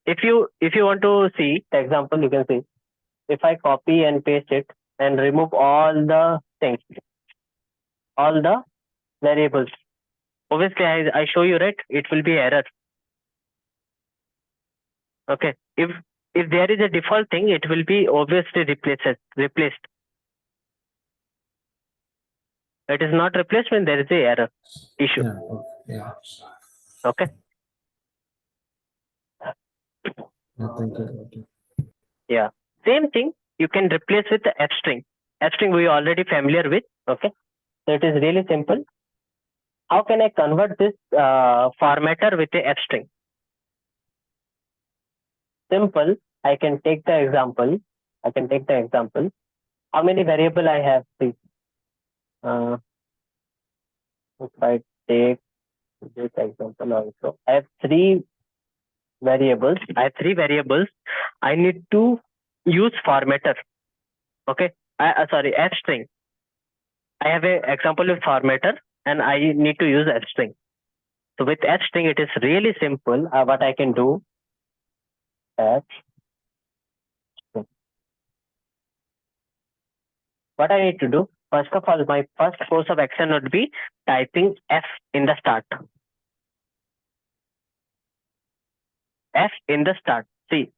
If you want to see the example, you can see. If I copy and paste it and remove all the things, all the variables, obviously I show you, right? It will be error. Okay. If there is a default thing, it will be obviously replaced. It is not replaced when there is a error issue. Yeah. Okay. Thank you. Yeah. Same thing you can replace with the f string. F string we are already familiar with. Okay. So it is really simple. How can I convert this formatter with a f string? Simple. I can take the example. How many variable I have? Please. If I take this example also, I have three variables. I need to use formatter. Okay. Sorry, f string. I have an example with formatter and I need to use f string. So with f string, it is really simple. What I can do, f string. What I need to do, first of all, my first course of action would be typing f in the start. F in the start. See,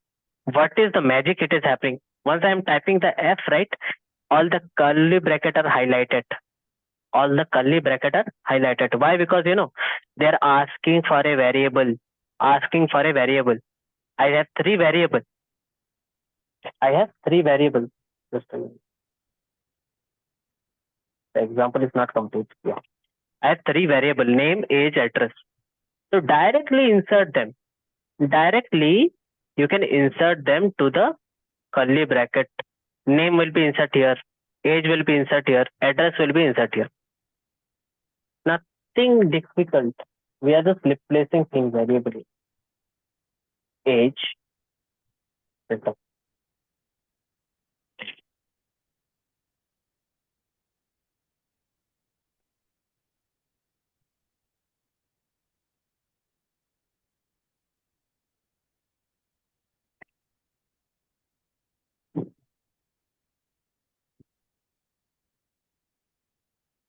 what is the magic it is happening? Once I am typing the f, right, all the curly bracket are highlighted. Why? Because they are asking for a variable. I have three variables. Just a minute. The example is not complete. Yeah. I have three variable: name, age, address. So directly insert them. Directly you can insert them to the curly bracket. Name will be insert here, age will be insert here, address will be insert here. Nothing difficult. We are just replacing things variably. Age.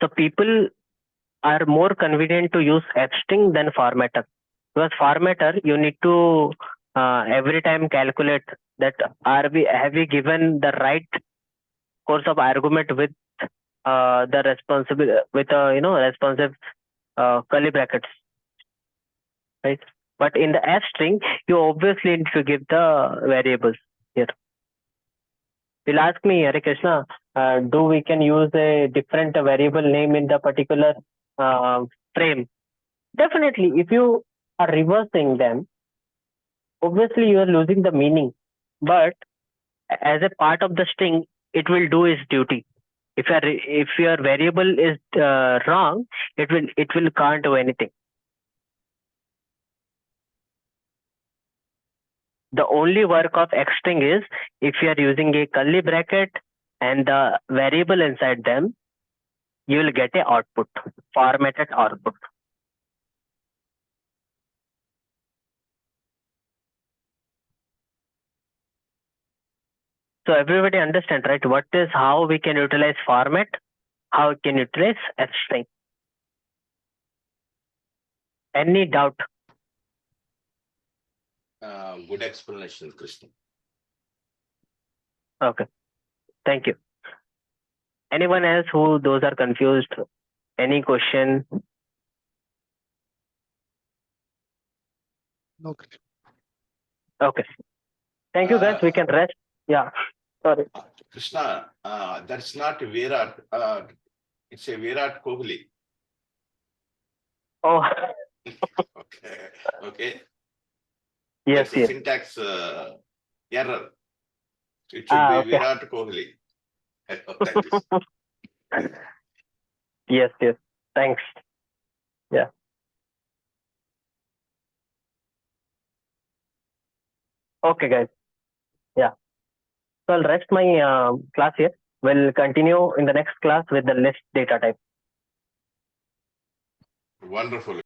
So people are more convenient to use fstring than formatter, because formatter you need to every time calculate that have we given the right course of argument with the responsible with responsive curly brackets, right? But in the f string, you obviously need to give the variables here. You'll ask me, Hare Krishna, do we can use a different variable name in the particular frame? Definitely, if you are reversing them, obviously you are losing the meaning. But as a part of the string, it will do its duty. If your variable is wrong, it will can't do anything. The only work of X string is if you are using a curly bracket and the variable inside them, you will get a output, formatted output. So everybody understand, right? How we can utilize format, how we can utilize F string. Any doubt? Good explanation, Krishna. Okay, thank you. Anyone else who those are confused? Any question? No, Krishna. Okay. Thank you, guys. We can rest. Yeah. Sorry. Krishna, that's not Virat. It's a Virat Kohli. Oh, Okay. Okay. yes, That's a yes. syntax error. It should be Okay. Virat Kohli. Thank you. Yes, yes. Thanks. Yeah. Okay, guys. Yeah. So I'll rest my class here. We'll continue in the next class with the list data type. Wonderful.